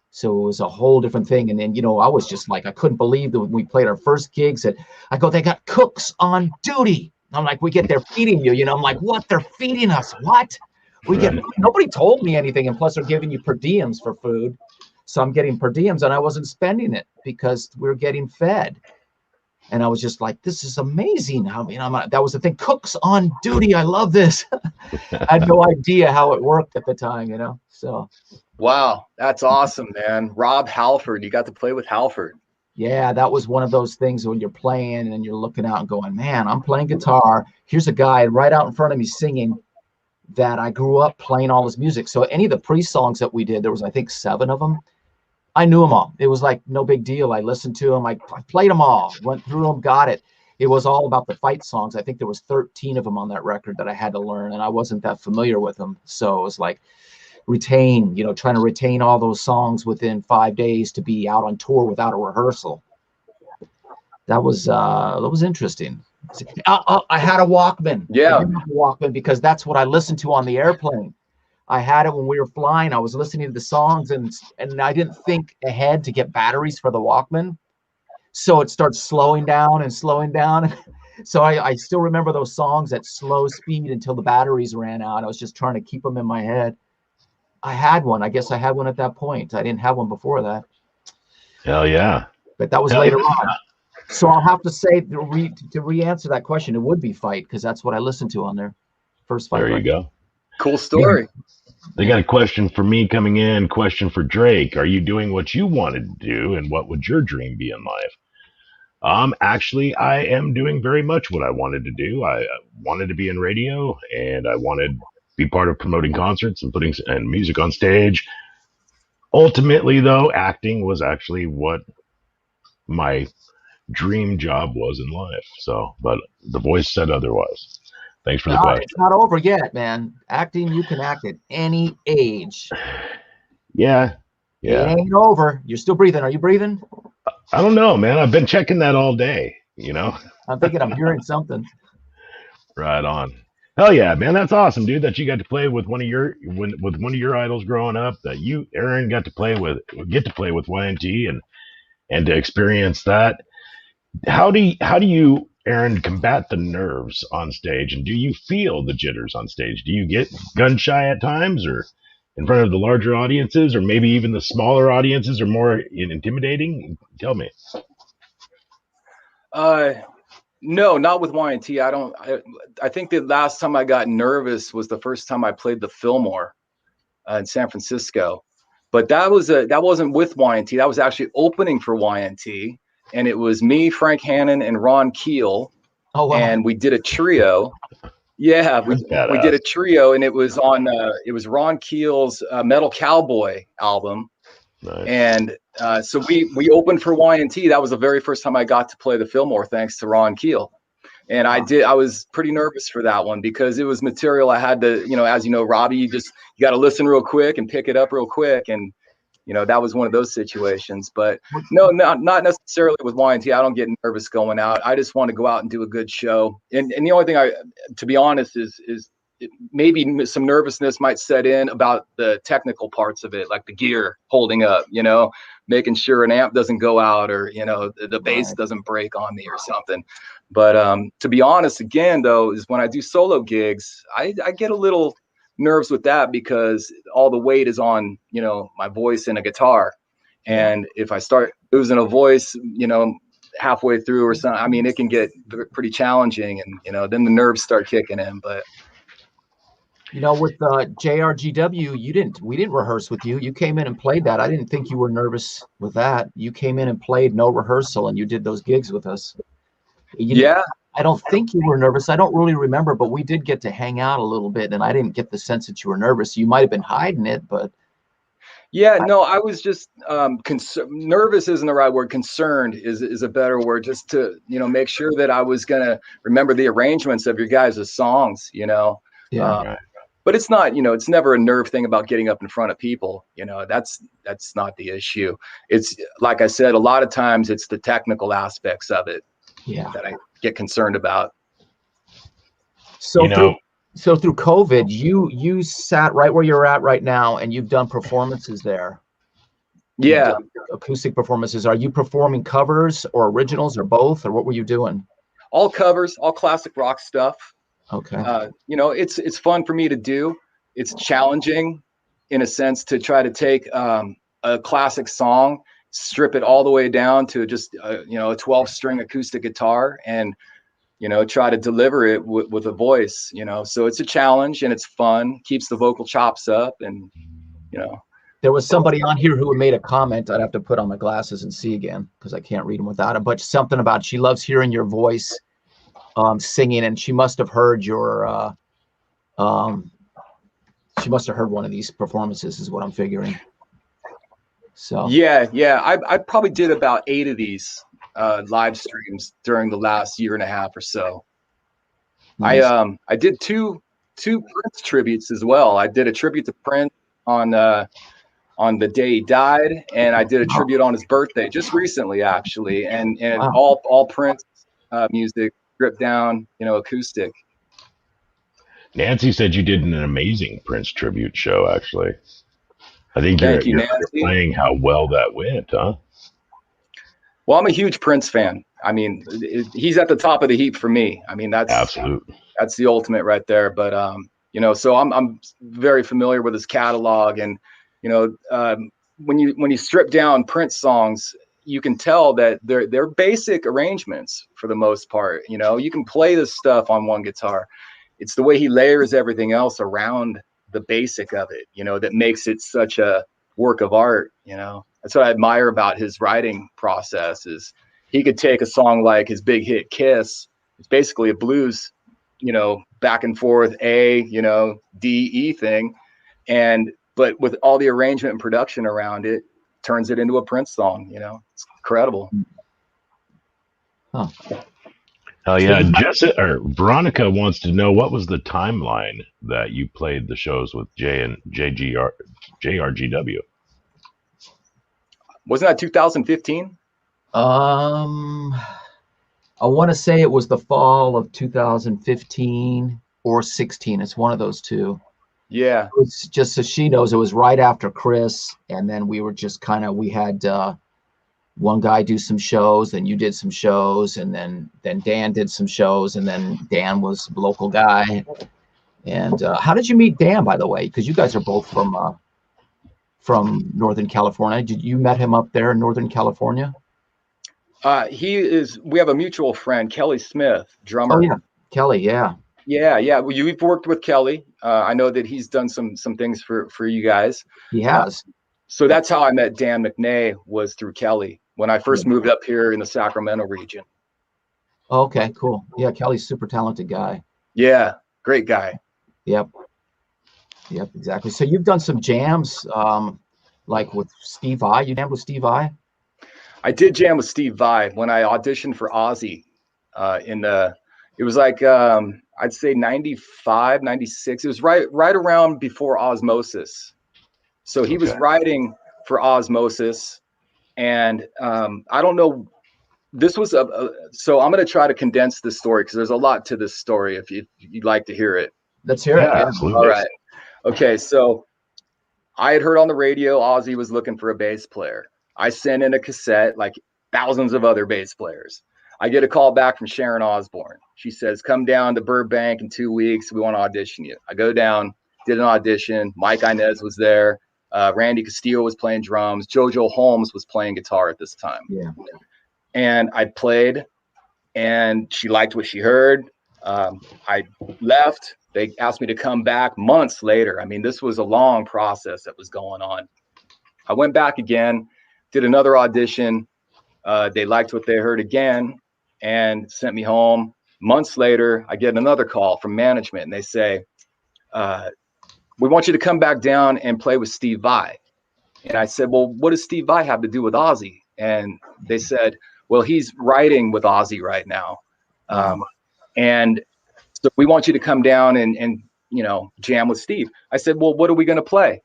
So it was a whole different thing. And then, you know, I was just like, I couldn't believe that when we played our first gigs, that I go, they got cooks on duty. I'm like, we get, they're feeding you, you know. I'm like, what? They're feeding us? What? We get, nobody told me anything. And plus they're giving you per diems for food. So I'm getting per diems, and I wasn't spending it because we were getting fed. And I was just like, this is amazing. How, you know, that was the thing. Cooks on duty. I love this. I had no idea how it worked at the time, you know. So wow, that's awesome, man. Rob Halford, you got to play with Halford. Yeah, that was one of those things when you're playing and you're looking out and going, man, I'm playing guitar. Here's a guy right out in front of me singing that I grew up playing all his music. So any of the pre-songs that we did, there was, I think, 7 of them. I knew them all. It was like no big deal. I listened to them. I played them all, went through them, got it. It was all about the Fight songs. I think there was 13 of them on that record that I had to learn, and I wasn't that familiar with them. So it was like trying to retain all those songs within 5 days to be out on tour without a rehearsal. That was interesting. I had a Walkman. Yeah. I did have a Walkman because that's what I listened to on the airplane. I had it when we were flying. I was listening to the songs, and I didn't think ahead to get batteries for the Walkman. So it starts slowing down and slowing down. So I still remember those songs at slow speed until the batteries ran out. I was just trying to keep them in my head. I had one. I guess I had one at that point. I didn't have one before that. Hell yeah. But that was later on. So I'll have to say, to re-answer that question, it would be Fight, because that's what I listened to on their first Fight. There you go. Cool story. They got a question for me coming in, question for Drake. Are you doing what you wanted to do, and what would your dream be in life? Actually, I am doing very much what I wanted to do. I wanted to be in radio, and I wanted to be part of promoting concerts and putting music on stage. Ultimately, though, acting was actually what my dream job was in life. So, but the voice said otherwise. Thanks for the question. It's not over yet, man. Acting, you can act at any age. Yeah. It ain't over. You're still breathing. Are you breathing? I don't know, man. I've been checking that all day, you know. I'm thinking I'm hearing something. Right on. Hell yeah, man. That's awesome, dude, that you got to play with one of your idols growing up, that you, Aaron, get to play with YNT, and and to experience that. How do you, Aaron, combat the nerves on stage, and do you feel the jitters on stage? Do you get gun shy at times, or in front of the larger audiences, or maybe even the smaller audiences are more intimidating? Tell me. No, not with Y&T. I think the last time I got nervous was the first time I played the Fillmore in San Francisco. But that wasn't with Y&T. That was actually opening for Y&T. And it was me, Frank Hannon, and Ron Keel. Oh, wow. And we did a trio. Yeah, we did a trio, and it was Ron Keel's Metal Cowboy album. Nice. And so we opened for Y&T. That was the very first time I got to play the Fillmore, thanks to Ron Keel. And I was pretty nervous for that one because it was material I had to, as you know, Robbie, you got to listen real quick and pick it up real quick. And, that was one of those situations. But no, not necessarily with Y&T. I don't get nervous going out. I just want to go out and do a good show. And the only thing to be honest, is maybe some nervousness might set in about the technical parts of it, like the gear holding up, making sure an amp doesn't go out, or, the bass doesn't break on me or something. But to be honest, again, though, is when I do solo gigs, I get a little nerves with that because all the weight is on, my voice and a guitar. And if I start losing a voice, halfway through or something, I mean, it can get pretty challenging, and, then the nerves start kicking in. But with JRGW, we didn't rehearse with you. You came in and played that. I didn't think you were nervous with that. You came in and played no rehearsal, and you did those gigs with us. I don't think you were nervous. I don't really remember, but we did get to hang out a little bit, and I didn't get the sense that you were nervous. You might have been hiding it, but I was just nervous isn't the right word. Concerned is a better word, just to make sure that I was gonna remember the arrangements of your guys' songs. But it's not, it's never a nerve thing about getting up in front of people. That's not the issue. It's like I said, a lot of times it's the technical aspects of it that I get concerned about. So through COVID, you sat right where you're at right now, and you've done performances there. Yeah. Acoustic performances. Are you performing covers or originals or both, or what were you doing? All covers, all classic rock stuff. Okay. It's fun for me to do. It's challenging in a sense to try to take a classic song, strip it all the way down to just a 12-string acoustic guitar, and try to deliver it with a voice. So it's a challenge, and it's fun, keeps the vocal chops up, and there was somebody on here who made a comment. I'd have to put on my glasses and see again because I can't read them without them, but something about she loves hearing your voice singing, and she must have heard your she must have heard one of these performances, is what I'm figuring. So I probably did about 8 of these live streams during the last year and a half or so. Nice. I did two Prince tributes as well. I did a tribute to Prince on the day he died, and I did a tribute on his birthday just recently, actually, and all Prince music stripped down, acoustic. Nancy said you did an amazing Prince tribute show, actually. I think you're playing how well that went, huh? Well, I'm a huge Prince fan. I mean, he's at the top of the heap for me. I mean, that's the ultimate right there. But so I'm very familiar with his catalog, and when you strip down Prince songs, you can tell that they're basic arrangements for the most part. You can play this stuff on one guitar. It's the way he layers everything else around the basic of it, that makes it such a work of art. That's what I admire about his writing process, is he could take a song like his big hit Kiss. It's basically a blues, back and forth A, D, E thing. But with all the arrangement and production around it, turns it into a Prince song. It's incredible. Huh. Yeah. Veronica wants to know, what was the timeline that you played the shows with JRGW? Wasn't that 2015? I want to say it was the fall of 2015 or 16. It's one of those two. Yeah. It's just so she knows, it was right after Chris, and then we were just we had one guy do some shows, then you did some shows, and then Dan did some shows, and then Dan was a local guy. And how did you meet Dan, by the way? Because you guys are both from Northern California. Did you met him up there in Northern California? We have a mutual friend, Kelly Smith, drummer. Oh yeah, Kelly, yeah. Yeah. Well, you've worked with Kelly. I know that he's done some things for you guys. He has. So that's how I met Dan McNay, was through Kelly when I first moved up here in the Sacramento region. Okay, cool. Yeah, Kelly's super talented guy. Yeah, great guy. Yep, exactly. So you've done some jams, like with Steve Vai. You jammed with Steve Vai? I did jam with Steve Vai when I auditioned for Ozzy. It was like I'd say 95, 96. It was right around before Osmosis. So he was writing for Osmosis, and I don't know. This was so I'm going to try to condense this story because there's a lot to this story. If you'd like to hear it. Let's hear it. Absolutely. All right. Okay. So I had heard on the radio Ozzy was looking for a bass player. I sent in a cassette like thousands of other bass players. I get a call back from Sharon Osbourne. She says, come down to Burbank in 2 weeks. We want to audition you. I go down, did an audition. Mike Inez was there. Randy Castillo was playing drums. JoJo Holmes was playing guitar at this time. Yeah. And I played, and she liked what she heard. I left. They asked me to come back months later. I mean, this was a long process that was going on. I went back again, did another audition. They liked what they heard again and sent me home. Months later, I get another call from management, and they say, we want you to come back down and play with Steve Vai. And I said, well, what does Steve Vai have to do with Ozzy? And they said, well, he's writing with Ozzy right now. And so we want you to come down and jam with Steve. I said, well, what are we going to play?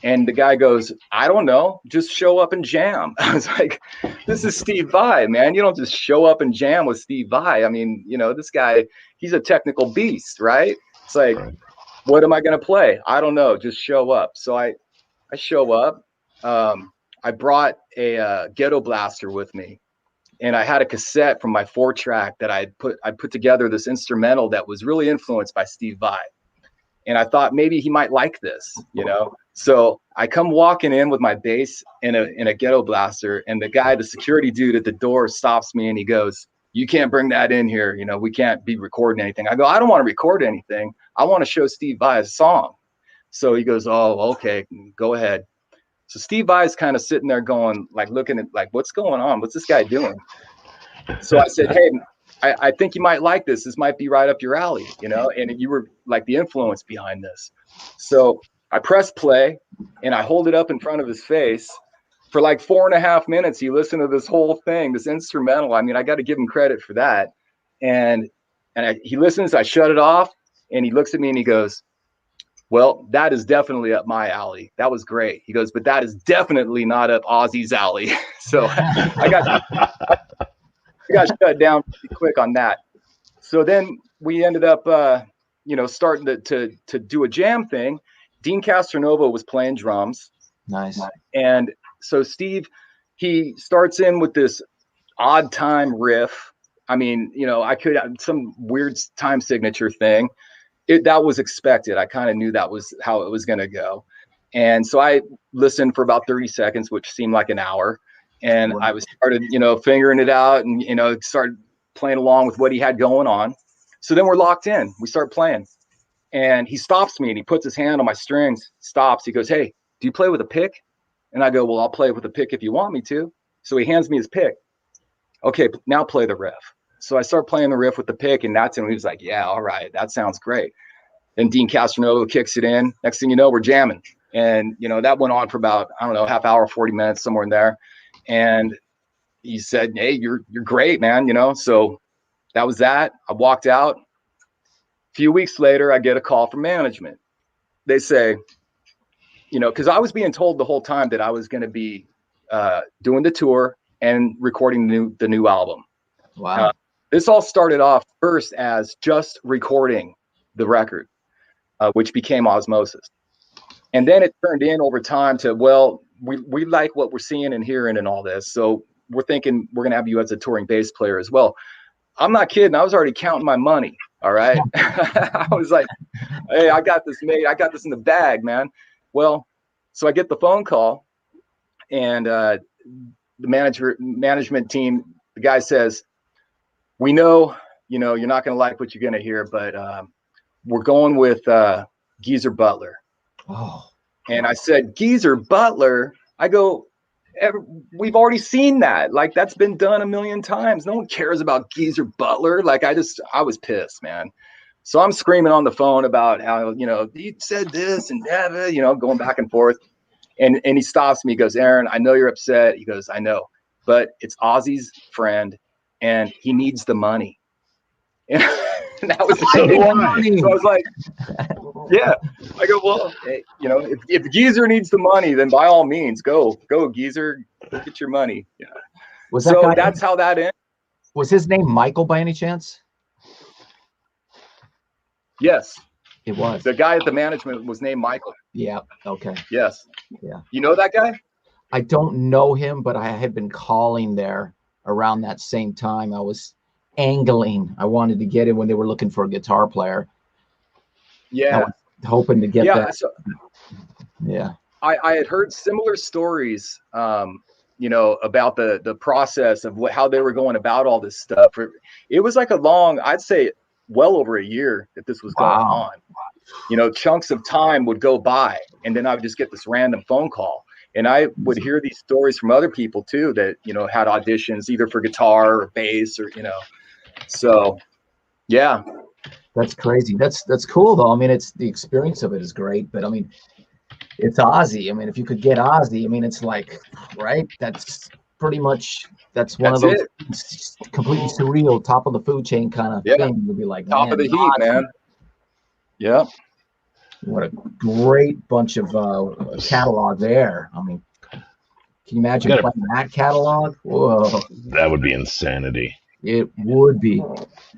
And the guy goes, I don't know, just show up and jam. I was like, this is Steve Vai, man. You don't just show up and jam with Steve Vai. I mean, this guy, he's a technical beast, right? It's like, what am I going to play? I don't know, just show up. So I show up. I brought a ghetto blaster with me, and I had a cassette from my 4-track that I put together this instrumental that was really influenced by Steve Vai. And I thought maybe he might like this, So I come walking in with my bass in a ghetto blaster, and the security dude at the door stops me and he goes, you can't bring that in here. We can't be recording anything. I go, I don't want to record anything. I want to show Steve Vai a song. So he goes, oh, okay, go ahead. So Steve Vai is kind of sitting there going, like, looking at, like, what's going on? What's this guy doing? So I said, hey, I think you might like this. This might be right up your alley, and you were like the influence behind this. So I press play and I hold it up in front of his face for like 4.5 minutes. He listened to this whole thing, this instrumental. I mean, I got to give him credit for that. And he listens, I shut it off, and he looks at me and he goes, well, that is definitely up my alley. That was great. He goes, but that is definitely not up Ozzy's alley. So I got shut down pretty quick on that. So then we ended up, starting to do a jam thing. Dean Castronova was playing drums. Nice. And so Steve, he starts in with this odd time riff. I mean, I could some weird time signature thing. That was expected. I kind of knew that was how it was going to go. And so I listened for about 30 seconds, which seemed like an hour. And I started, figuring it out and, started playing along with what he had going on. So then we're locked in. We start playing. And he stops me and he puts his hand on my strings, stops. He goes, hey, do you play with a pick? And I go, well, I'll play with a pick if you want me to. So he hands me his pick. Okay, now play the riff. So I start playing the riff with the pick, and that's when he was like, yeah, all right, that sounds great. Then Dean Castronova kicks it in. Next thing you know, we're jamming. And, that went on for about, I don't know, half hour, 40 minutes, somewhere in there. And he said, hey, you're great, man, So that was that. I walked out. A few weeks later, I get a call from management. They say, because I was being told the whole time that I was going to be doing the tour and recording the new album. Wow. This all started off first as just recording the record, which became Osmosis. And then it turned in over time to, well, we like what we're seeing and hearing and all this. So we're thinking we're going to have you as a touring bass player as well. I'm not kidding. I was already counting my money. All right. I was like, hey, I got this made. I got this in the bag, man. Well, so I get the phone call, and the management team, the guy says, we know, you're not going to like what you're going to hear, but we're going with Geezer Butler. Oh. And I said, Geezer Butler? I go, we've already seen that. Like, that's been done a million times. No one cares about Geezer Butler. Like, I was pissed, man. So I'm screaming on the phone about how, you said this and that, going back and forth. And he stops me. He goes, Aaron, I know you're upset. He goes, I know, but it's Ozzy's friend and he needs the money. And that was so do I. So I was like, yeah. I go, well, hey, if Geezer needs the money, then by all means, go Geezer, go get your money. Yeah. So that's how that ended. Was his name Michael by any chance? Yes. It was. The guy at the management was named Michael. Yeah. Okay. Yes. Yeah. You know that guy? I don't know him, but I had been calling there around that same time. I was angling. I wanted to get him when they were looking for a guitar player. Yeah. I was hoping to get that. So yeah. I had heard similar stories, about the process of how they were going about all this stuff. It was like I'd say well over a year that this was going on. Chunks of time would go by, and then I would just get this random phone call. And I would hear these stories from other people too that, had auditions either for guitar or bass or, so yeah. That's crazy. That's cool though. I mean, it's the experience of it is great, but I mean, it's Ozzy. I mean, if you could get Ozzy, I mean, it's like, right? That's pretty much, that's one of those completely surreal, top of the food chain kind of thing. You'd be like, top of the heat, man. Yeah. What a great bunch of catalog there. I mean, can you imagine playing that catalog? Whoa. That would be insanity. It would be.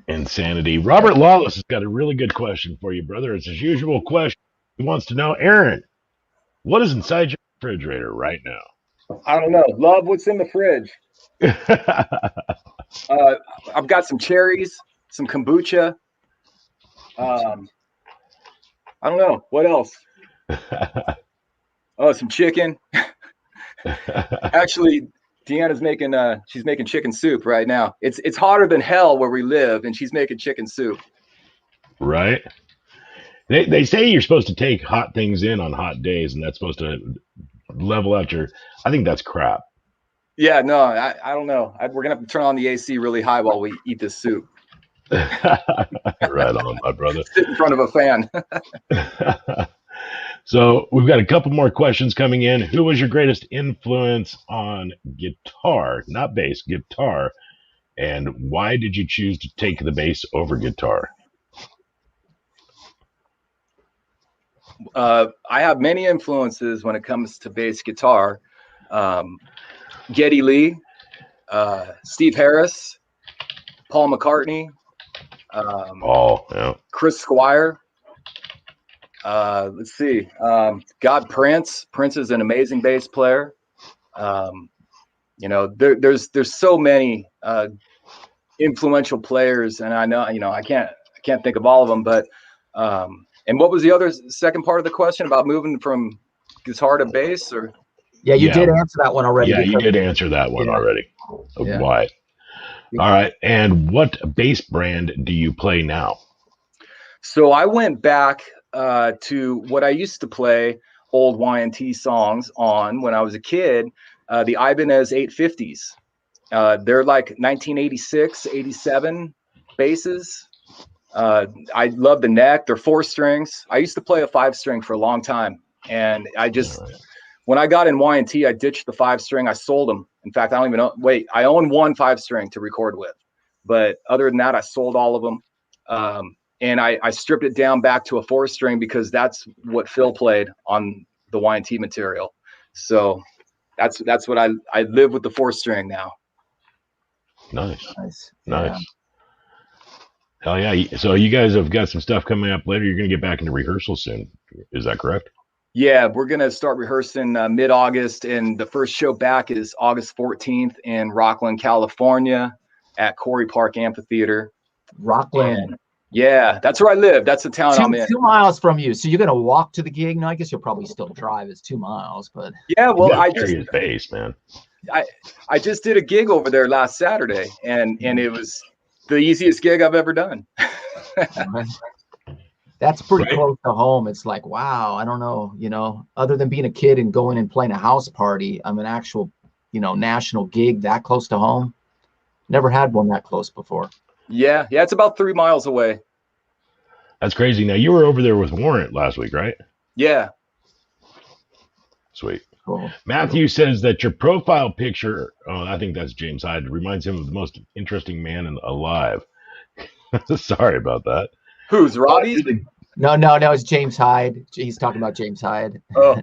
Insanity. Robert Lawless has got a really good question for you, brother. It's his usual question. He wants to know, Aaron, what is inside your refrigerator right now? I don't know. Love, what's in the fridge? I've got some cherries, some kombucha. I don't know. What else? Oh, some chicken. Actually, Deanna's making she's making chicken soup right now. It's hotter than hell where we live, and she's making chicken soup. Right. They say you're supposed to take hot things in on hot days, and that's supposed to level out your. I think that's crap. Yeah, no, I don't know. We're gonna have to turn on the AC really high while we eat this soup. Right on, my brother. Sit in front of a fan. So we've got a couple more questions coming in. Who was your greatest influence on guitar, not bass, guitar? And why did you choose to take the bass over guitar? I have many influences when it comes to bass guitar. Geddy Lee, Steve Harris, Paul McCartney, Chris Squire. Let's see. Prince. Prince is an amazing bass player. There's so many influential players, and I know, I can't think of all of them, but and what was the other second part of the question about moving from guitar to bass? Or you did answer that one already. Yeah, you did answer that one already. Yeah. Why? All right. And what bass brand do you play now? So I went back to what I used to play old Y&T songs on when I was a kid, the Ibanez 850s. They're like 1986, 87 basses. I love the neck. They're 4 strings. I used to play a 5-string for a long time. And when I got in Y&T, I ditched the 5-string. I sold them. In fact, I don't even know. Wait, I own one 5-string to record with. But other than that, I sold all of them. And I stripped it down back to a 4-string because that's what Phil played on the Y&T material. So that's what I live with, the 4-string now. Nice. Hell yeah. So you guys have got some stuff coming up later. You're going to get back into rehearsal soon. Is that correct? Yeah, we're gonna start rehearsing mid-August, and the first show back is August 14th in Rockland, California, at Corey Park Amphitheater. Rockland. And yeah, that's where I live. That's the town I'm in. 2 miles from you. So you're gonna walk to the gig? No, I guess you'll probably still drive. It's 2 miles, but yeah, well, I carry his face, man. I just did a gig over there last Saturday, and it was the easiest gig I've ever done. That's pretty close to home. It's like, wow, I don't know, other than being a kid and going and playing a house party, I'm an actual, national gig that close to home. Never had one that close before. Yeah, it's about 3 miles away. That's crazy. Now, you were over there with Warrant last week, right? Yeah. Sweet. Cool. Matthew says that your profile picture, I think that's James Hyde, reminds him of the most interesting man alive. Sorry about that. Who's Robbie? No, it's James Hyde. He's talking about James Hyde. Oh.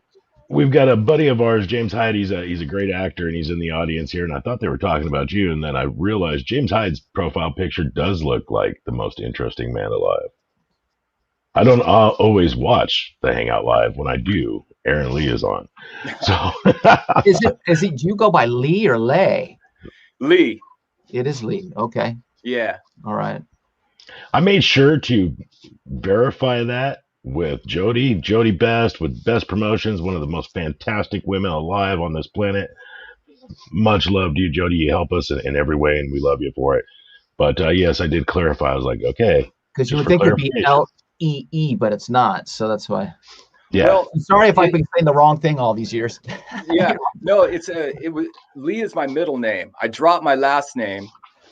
We've got a buddy of ours, James Hyde. He's a great actor, and he's in the audience here. And I thought they were talking about you, and then I realized James Hyde's profile picture does look like the most interesting man alive. I don't always watch the Hangout Live. When I do, Aaron Leigh is on. So is he? Do you go by Leigh or Leigh? Leigh. It is Leigh. Okay. Yeah. All right. I made sure to verify that with Jody Best, with Best Promotions, one of the most fantastic women alive on this planet. Much love to you, Jody. You help us in every way, and we love you for it. But yes, I did clarify. I was like, okay. Because you would think it'd be L-E-E, but it's not. So that's why. Yeah. Well, I'm sorry if I've been saying the wrong thing all these years. Yeah. No, Leigh is my middle name. I dropped my last name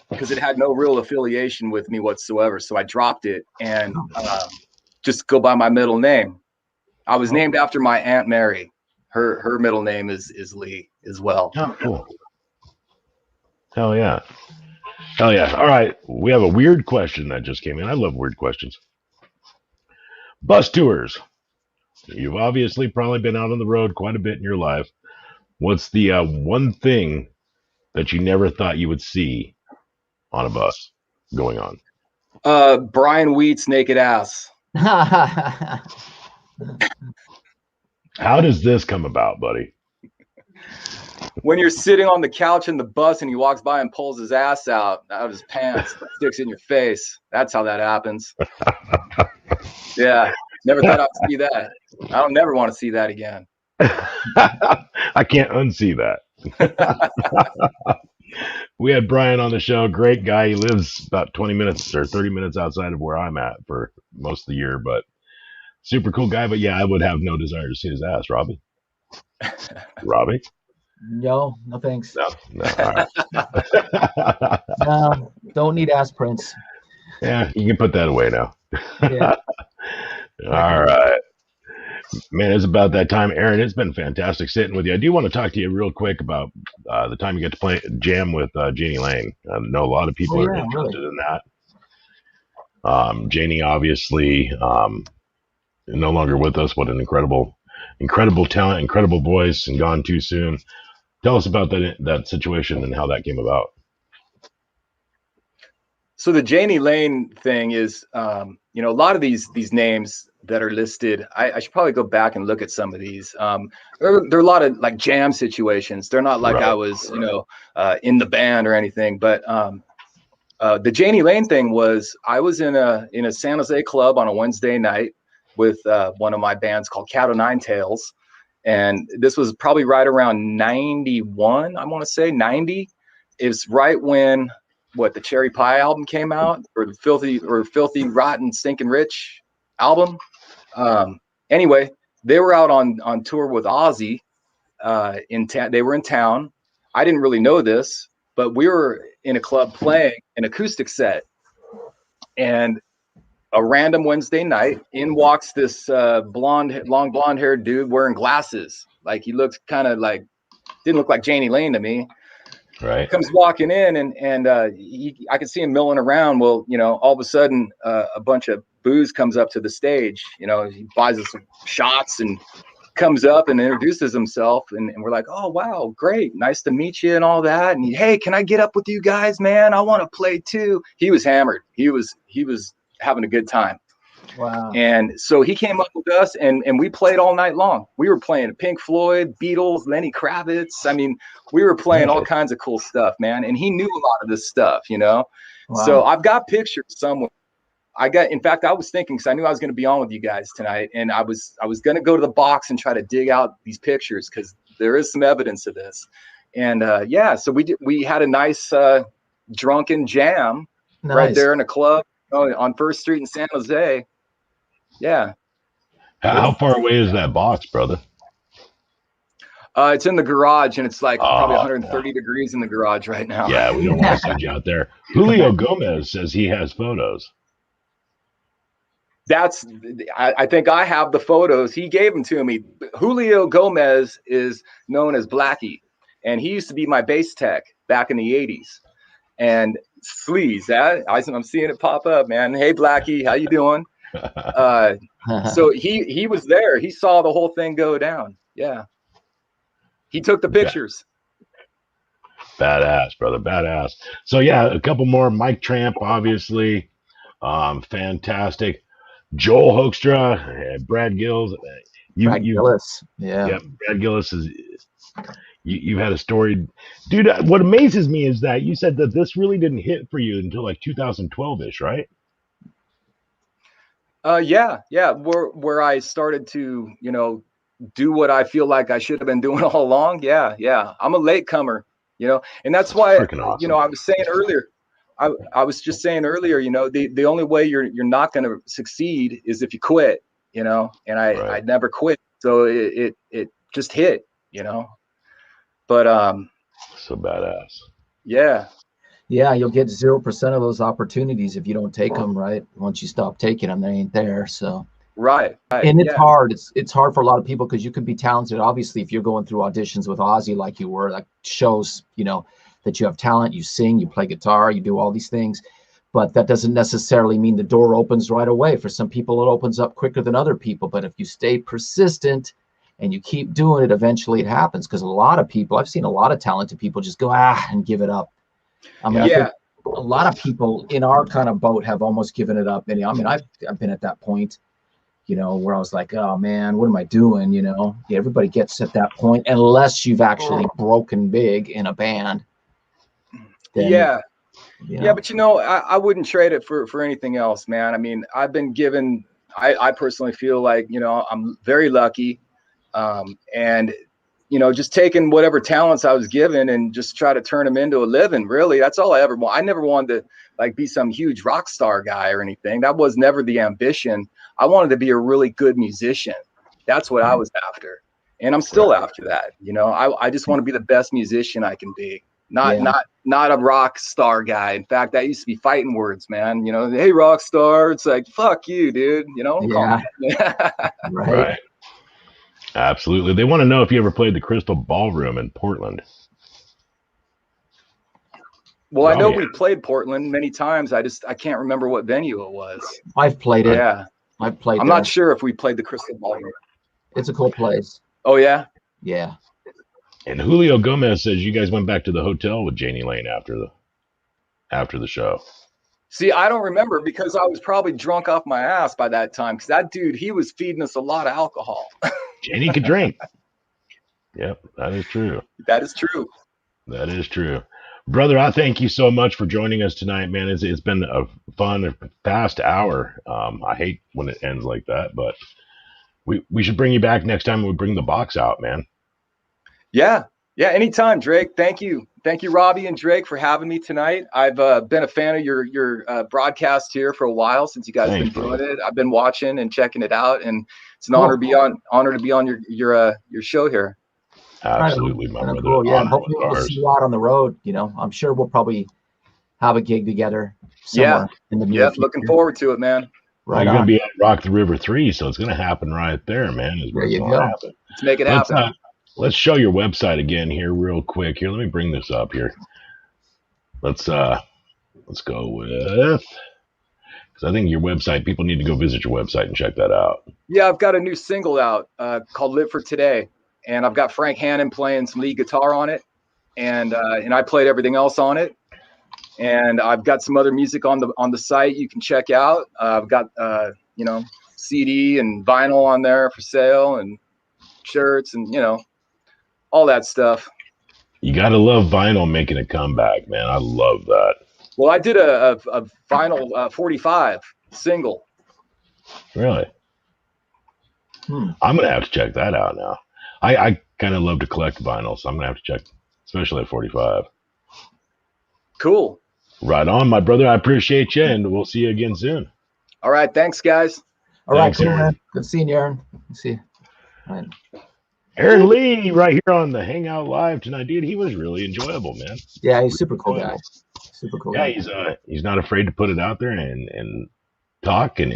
because it had no real affiliation with me whatsoever. So I dropped it and just go by my middle name. I was named after my Aunt Mary. Her middle name is Leigh as well. Oh, cool. Hell yeah. Hell yeah. All right. We have a weird question that just came in. I love weird questions. Bus tours. You've obviously probably been out on the road quite a bit in your life. What's the one thing that you never thought you would see on a bus going on? Brian Wheat's naked ass. How does this come about, buddy? When you're sitting on the couch in the bus and he walks by and pulls his ass out of his pants, sticks in your face. That's how that happens. Yeah. Never thought I'd see that. I don't never want to see that again. I can't unsee that. We had Brian on the show. Great guy. He lives about 20 minutes or 30 minutes outside of where I'm at for most of the year, but super cool guy. But yeah, I would have no desire to see his ass. Robbie? Robbie? No thanks. No. All right. No, don't need ass prints. Yeah, you can put that away now. Yeah. All right. Man, it's about that time. Aaron, it's been fantastic sitting with you. I do want to talk to you real quick about the time you get to jam with Janie Lane. I know a lot of people are interested in that. Janie, obviously, no longer with us. What an incredible talent, incredible voice, and gone too soon. Tell us about that situation and how that came about. So the Janie Lane thing is, a lot of these names that are listed, I should probably go back and look at some of these. There are a lot of like jam situations. They're not like I was, in the band or anything. But the Janie Lane thing was, I was in a San Jose club on a Wednesday night with one of my bands called Cat O' Nine Tails. And this was probably right around 91, I want to say 90. It's right when the Cherry Pie album came out, or the Filthy Rotten Stinking Rich album. Anyway, they were out on tour with Ozzy they were in town. I didn't really know this, but we were in a club playing an acoustic set, and a random Wednesday night, in walks this long blonde haired dude wearing glasses. Like, he looked kind of like, didn't look like Janie Lane to me. Right. Comes walking in, and I could see him milling around. Well, all of a sudden, a bunch of booze comes up to the stage. He buys us some shots and comes up and introduces himself. And we're like, oh, wow, great. Nice to meet you and all that. And hey, can I get up with you guys, man? I want to play too. He was hammered. He was having a good time. Wow. And so he came up with us, and we played all night long. We were playing Pink Floyd, Beatles, Lenny Kravitz. I mean, we were playing all kinds of cool stuff, man. And he knew a lot of this stuff, you know. Wow. So I've got pictures somewhere. In fact, I was thinking, because I knew I was going to be on with you guys tonight, and I was going to go to the box and try to dig out these pictures, because there is some evidence of this. And so we had a nice drunken jam right there in a club on First Street in San Jose. Yeah. How far away is that box, brother? It's in the garage, and it's like probably 130 degrees in the garage right now. Yeah, we don't want to send you out there. Julio Gomez says he has photos. I think I have the photos. He gave them to me. Julio Gomez is known as Blackie, and he used to be my bass tech back in the 80s. And Sleaze, I'm seeing it pop up, man. Hey, Blackie, how you doing? So he was there. He saw the whole thing go down. Yeah. He took the pictures. Badass, brother. Badass. So yeah, a couple more. Mike Tramp, obviously. Fantastic. Joel Hoekstra, Brad Gills. Brad Gillis. Yeah. Brad Gillis is you had a story. Dude, what amazes me is that you said that this really didn't hit for you until like 2012-ish, right? Yeah. Where I started to, do what I feel like I should have been doing all along. Yeah. I'm a latecomer, and that's why, awesome. I was saying earlier, I was just saying earlier, the only way you're not going to succeed is if you quit, and I never quit. So it just hit, but, so badass. Yeah. Yeah. You'll get 0% of those opportunities if you don't take them, right? Once you stop taking them, they ain't there. So. Right. And it's hard. It's hard for a lot of people, because you could be talented. Obviously, if you're going through auditions with Ozzy like you were, that shows, that you have talent. You sing, you play guitar, you do all these things. But that doesn't necessarily mean the door opens right away. For some people, it opens up quicker than other people. But if you stay persistent and you keep doing it, eventually it happens. Because a lot of people, I've seen a lot of talented people just go, and give it up. I mean, I think a lot of people in our kind of boat have almost given it up. And I mean, I've been at that point, where I was like, oh man, what am I doing? Everybody gets at that point, unless you've actually broken big in a band. Then, but I wouldn't trade it for anything else, man. I mean, I've been given, I personally feel like, I'm very lucky. And, just taking whatever talents I was given and just try to turn them into a living. Really, that's all I ever want. I never wanted to be some huge rock star guy or anything. That was never the ambition. I wanted to be a really good musician. That's what I was after. And I'm still after that. I just want to be the best musician I can be. Not a rock star guy. In fact, that used to be fighting words, man. Hey, rock star. It's like, fuck you, dude. Right. Absolutely. They want to know if you ever played the Crystal Ballroom in Portland. Well, I know we played Portland many times. I can't remember what venue it was. I've played it. Yeah. I've played. I'm not sure if we played the Crystal Ballroom. It's a cool place. Oh, yeah? Yeah. And Julio Gomez says you guys went back to the hotel with Janie Lane after the show. See, I don't remember, because I was probably drunk off my ass by that time, because that dude, he was feeding us a lot of alcohol. Janie could drink. Yep, that is true. That is true. That is true. Brother, I thank you so much for joining us tonight, man. It's been a fun, fast hour. I hate when it ends like that, but we should bring you back next time we bring the box out, man. Yeah, anytime, Drake. Thank you, Robbie and Drake, for having me tonight. I've been a fan of your broadcast here for a while, since you guys have been doing it. I've been watching and checking it out, and it's an honor to be on your show here. Absolutely, my brother. Cool. Yeah, hopefully we'll see you out on the road. I'm sure we'll probably have a gig together somewhere in the near future. Looking forward to it, man. Right. You're going to be at Rock the River 3, so it's going to happen right there, man. There you go. Let's make it happen. Let's show your website again here real quick. Here, let me bring this up here. Let's go with, because I think your website, people need to go visit your website and check that out. Yeah, I've got a new single out called Live for Today. And I've got Frank Hannon playing some lead guitar on it. And I played everything else on it. And I've got some other music on the site you can check out. I've got CD and vinyl on there for sale, and shirts, and all that stuff. You gotta love vinyl making a comeback, man. I love that. Well, I did a vinyl 45 single. Really? I'm gonna have to check that out now. I kind of love to collect vinyl, so I'm gonna have to check, especially at 45. Cool. Right on, my brother. I appreciate you, and we'll see you again soon. All right, thanks, guys. All right, cool, man. Good seeing you, Aaron. See you. All right. Aaron Leigh, right here on the Hangout Live tonight, dude. He was really enjoyable, man. Yeah, he's super cool guy. Super cool. Yeah, guy. He's not afraid to put it out there and talk, and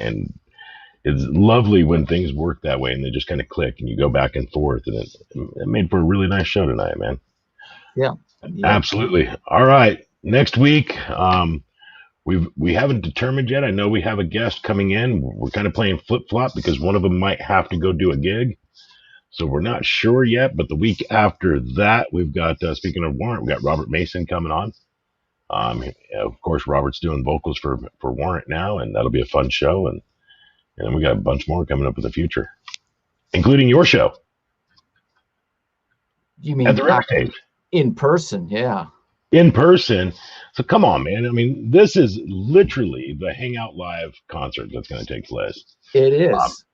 it's lovely when things work that way and they just kind of click and you go back and forth, and it made for a really nice show tonight, man. Yeah. Absolutely. All right, next week, we haven't determined yet. I know we have a guest coming in. We're kind of playing flip flop because one of them might have to go do a gig. So we're not sure yet, but the week after that, we've got, speaking of Warrant, we got Robert Mason coming on. Of course, Robert's doing vocals for Warrant now, and that'll be a fun show. And then we got a bunch more coming up in the future, including your show. You mean at the River Stage? In person, yeah. In person. So come on, man. I mean, this is literally the Hangout Live concert that's going to take place. It is.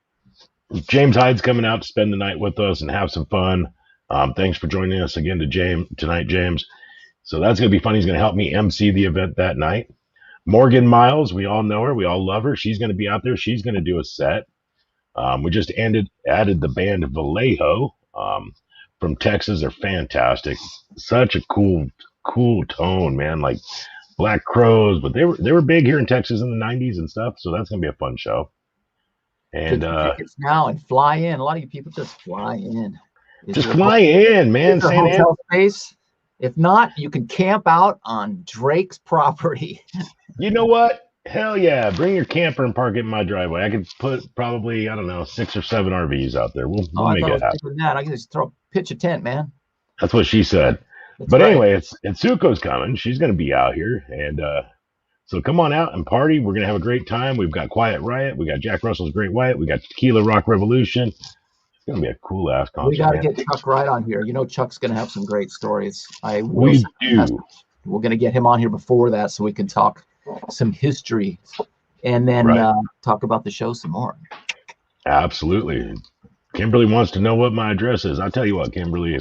James Hyde's coming out to spend the night with us and have some fun. Thanks for joining us again tonight, James. So that's going to be fun. He's going to help me MC the event that night. Morgan Miles, we all know her. We all love her. She's going to be out there. She's going to do a set. We just added the band Vallejo from Texas. They're fantastic. Such a cool tone, man. Like Black Crows, but they were big here in Texas in the 90s and stuff. So that's going to be a fun show. And tickets now and fly in. A lot of you people just fly in. Fly in, man. Hotel space. If not, you can camp out on Drake's property. You know what? Hell yeah. Bring your camper and park it in my driveway. I could put probably, I don't know, 6 or 7 RVs out there. We'll make it happen. I can just pitch a tent, man. That's what she said. But anyway, it's Suko's coming. She's going to be out here. And so come on out and party. We're going to have a great time. We've got Quiet Riot. We got Jack Russell's Great White. We got Tequila Rock Revolution. It's going to be a cool ass concert. We got to get Chuck right on here. You know, Chuck's going to have some great stories. We do. We're going to get him on here before that so we can talk some history and then talk about the show some more. Absolutely. Kimberly wants to know what my address is. I'll tell you what, Kimberly,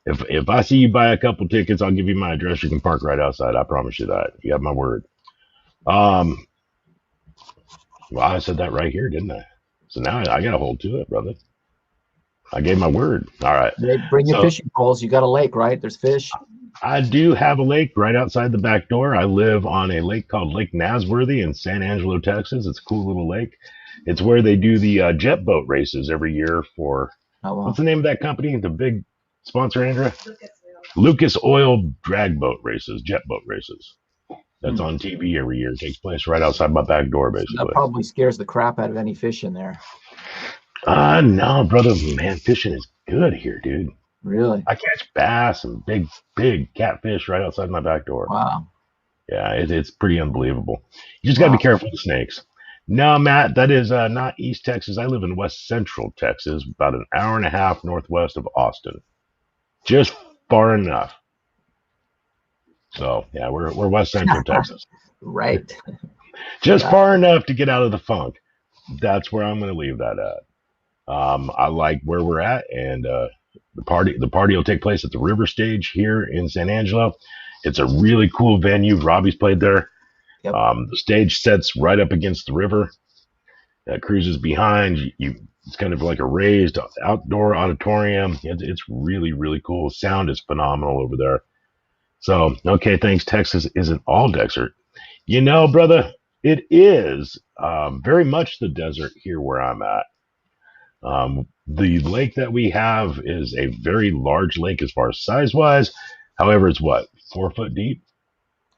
if I see you buy a couple tickets, I'll give you my address. You can park right outside. I promise you that. You have my word. Well, I said that right here, didn't I? So now I got to hold to it, brother. I gave my word. All right. Bring your fishing poles. You got a lake, right? There's fish. I do have a lake right outside the back door. I live on a lake called Lake Nasworthy in San Angelo, Texas. It's a cool little lake. It's where they do the jet boat races every year for, what's the name of that company? The big sponsor, Andrea? Lucas Oil drag boat races, jet boat races. That's on TV every year. It takes place right outside my back door, basically. That probably scares the crap out of any fish in there. No, brother, man, fishing is good here, dude. Really? I catch bass and big catfish right outside my back door. Wow. Yeah, it's pretty unbelievable. You just got to be careful with snakes. No, Matt, that is not East Texas. I live in West Central Texas, about an hour and a half northwest of Austin. Just far enough. So, yeah, we're West Central Texas. Right. Just far enough to get out of the funk. That's where I'm going to leave that at. I like where we're at, and the party will take place at the River Stage here in San Angelo. It's a really cool venue. Robbie's played there. Yep. The stage sets right up against the river. Cruises behind you. It's kind of like a raised outdoor auditorium. It's really, really cool. Sound is phenomenal over there. So, okay, thanks. Texas isn't all desert. You know, brother, it is very much the desert here where I'm at. The lake that we have is a very large lake as far as size-wise. However, it's 4 foot deep?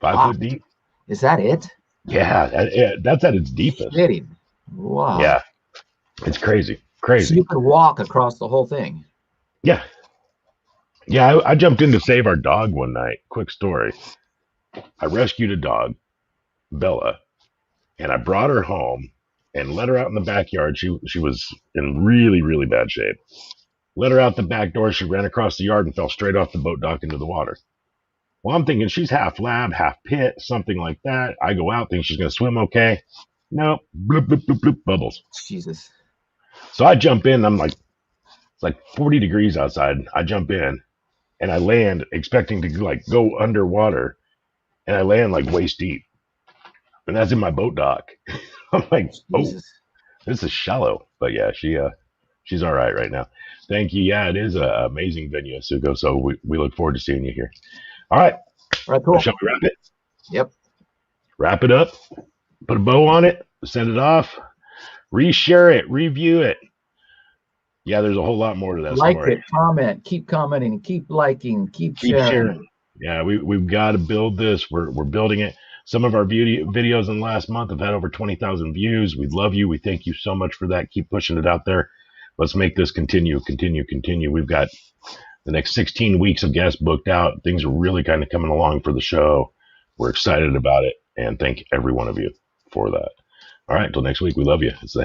5 foot deep? Is that it? Yeah, that's at its deepest. Kidding. Wow. Yeah, it's crazy. Crazy. So you could walk across the whole thing. Yeah. Yeah, I jumped in to save our dog one night. Quick story. I rescued a dog, Bella, and I brought her home. and let her out in the backyard. She was in really, really bad shape. Let her out the back door. She ran across the yard and fell straight off the boat dock into the water. Well, I'm thinking she's half lab, half pit, something like that. I go out, think she's going to swim okay. Nope. Bloop, bloop, bloop, bloop, bubbles. Jesus. So I jump in. I'm like, it's like 40 degrees outside. I jump in and I land expecting to like go underwater. And I land like waist deep. And that's in my boat dock. I'm like, Jesus. oh, this is shallow. But yeah, she's all right now. Thank you. Yeah, it is an amazing venue, Asuko. So we look forward to seeing you here. All right. All right, cool. Shall we wrap it? Yep. Wrap it up. Put a bow on it. Send it off. Reshare it. Review it. Yeah, there's a whole lot more to that like story. It, comment, keep commenting, keep liking, keep sharing. Yeah, we've got to build this. We're building it. Some of our videos in the last month have had over 20,000 views. We love you. We thank you so much for that. Keep pushing it out there. Let's make this continue. We've got the next 16 weeks of guests booked out. Things are really kind of coming along for the show. We're excited about it, and thank every one of you for that. All right, until next week, we love you. It's the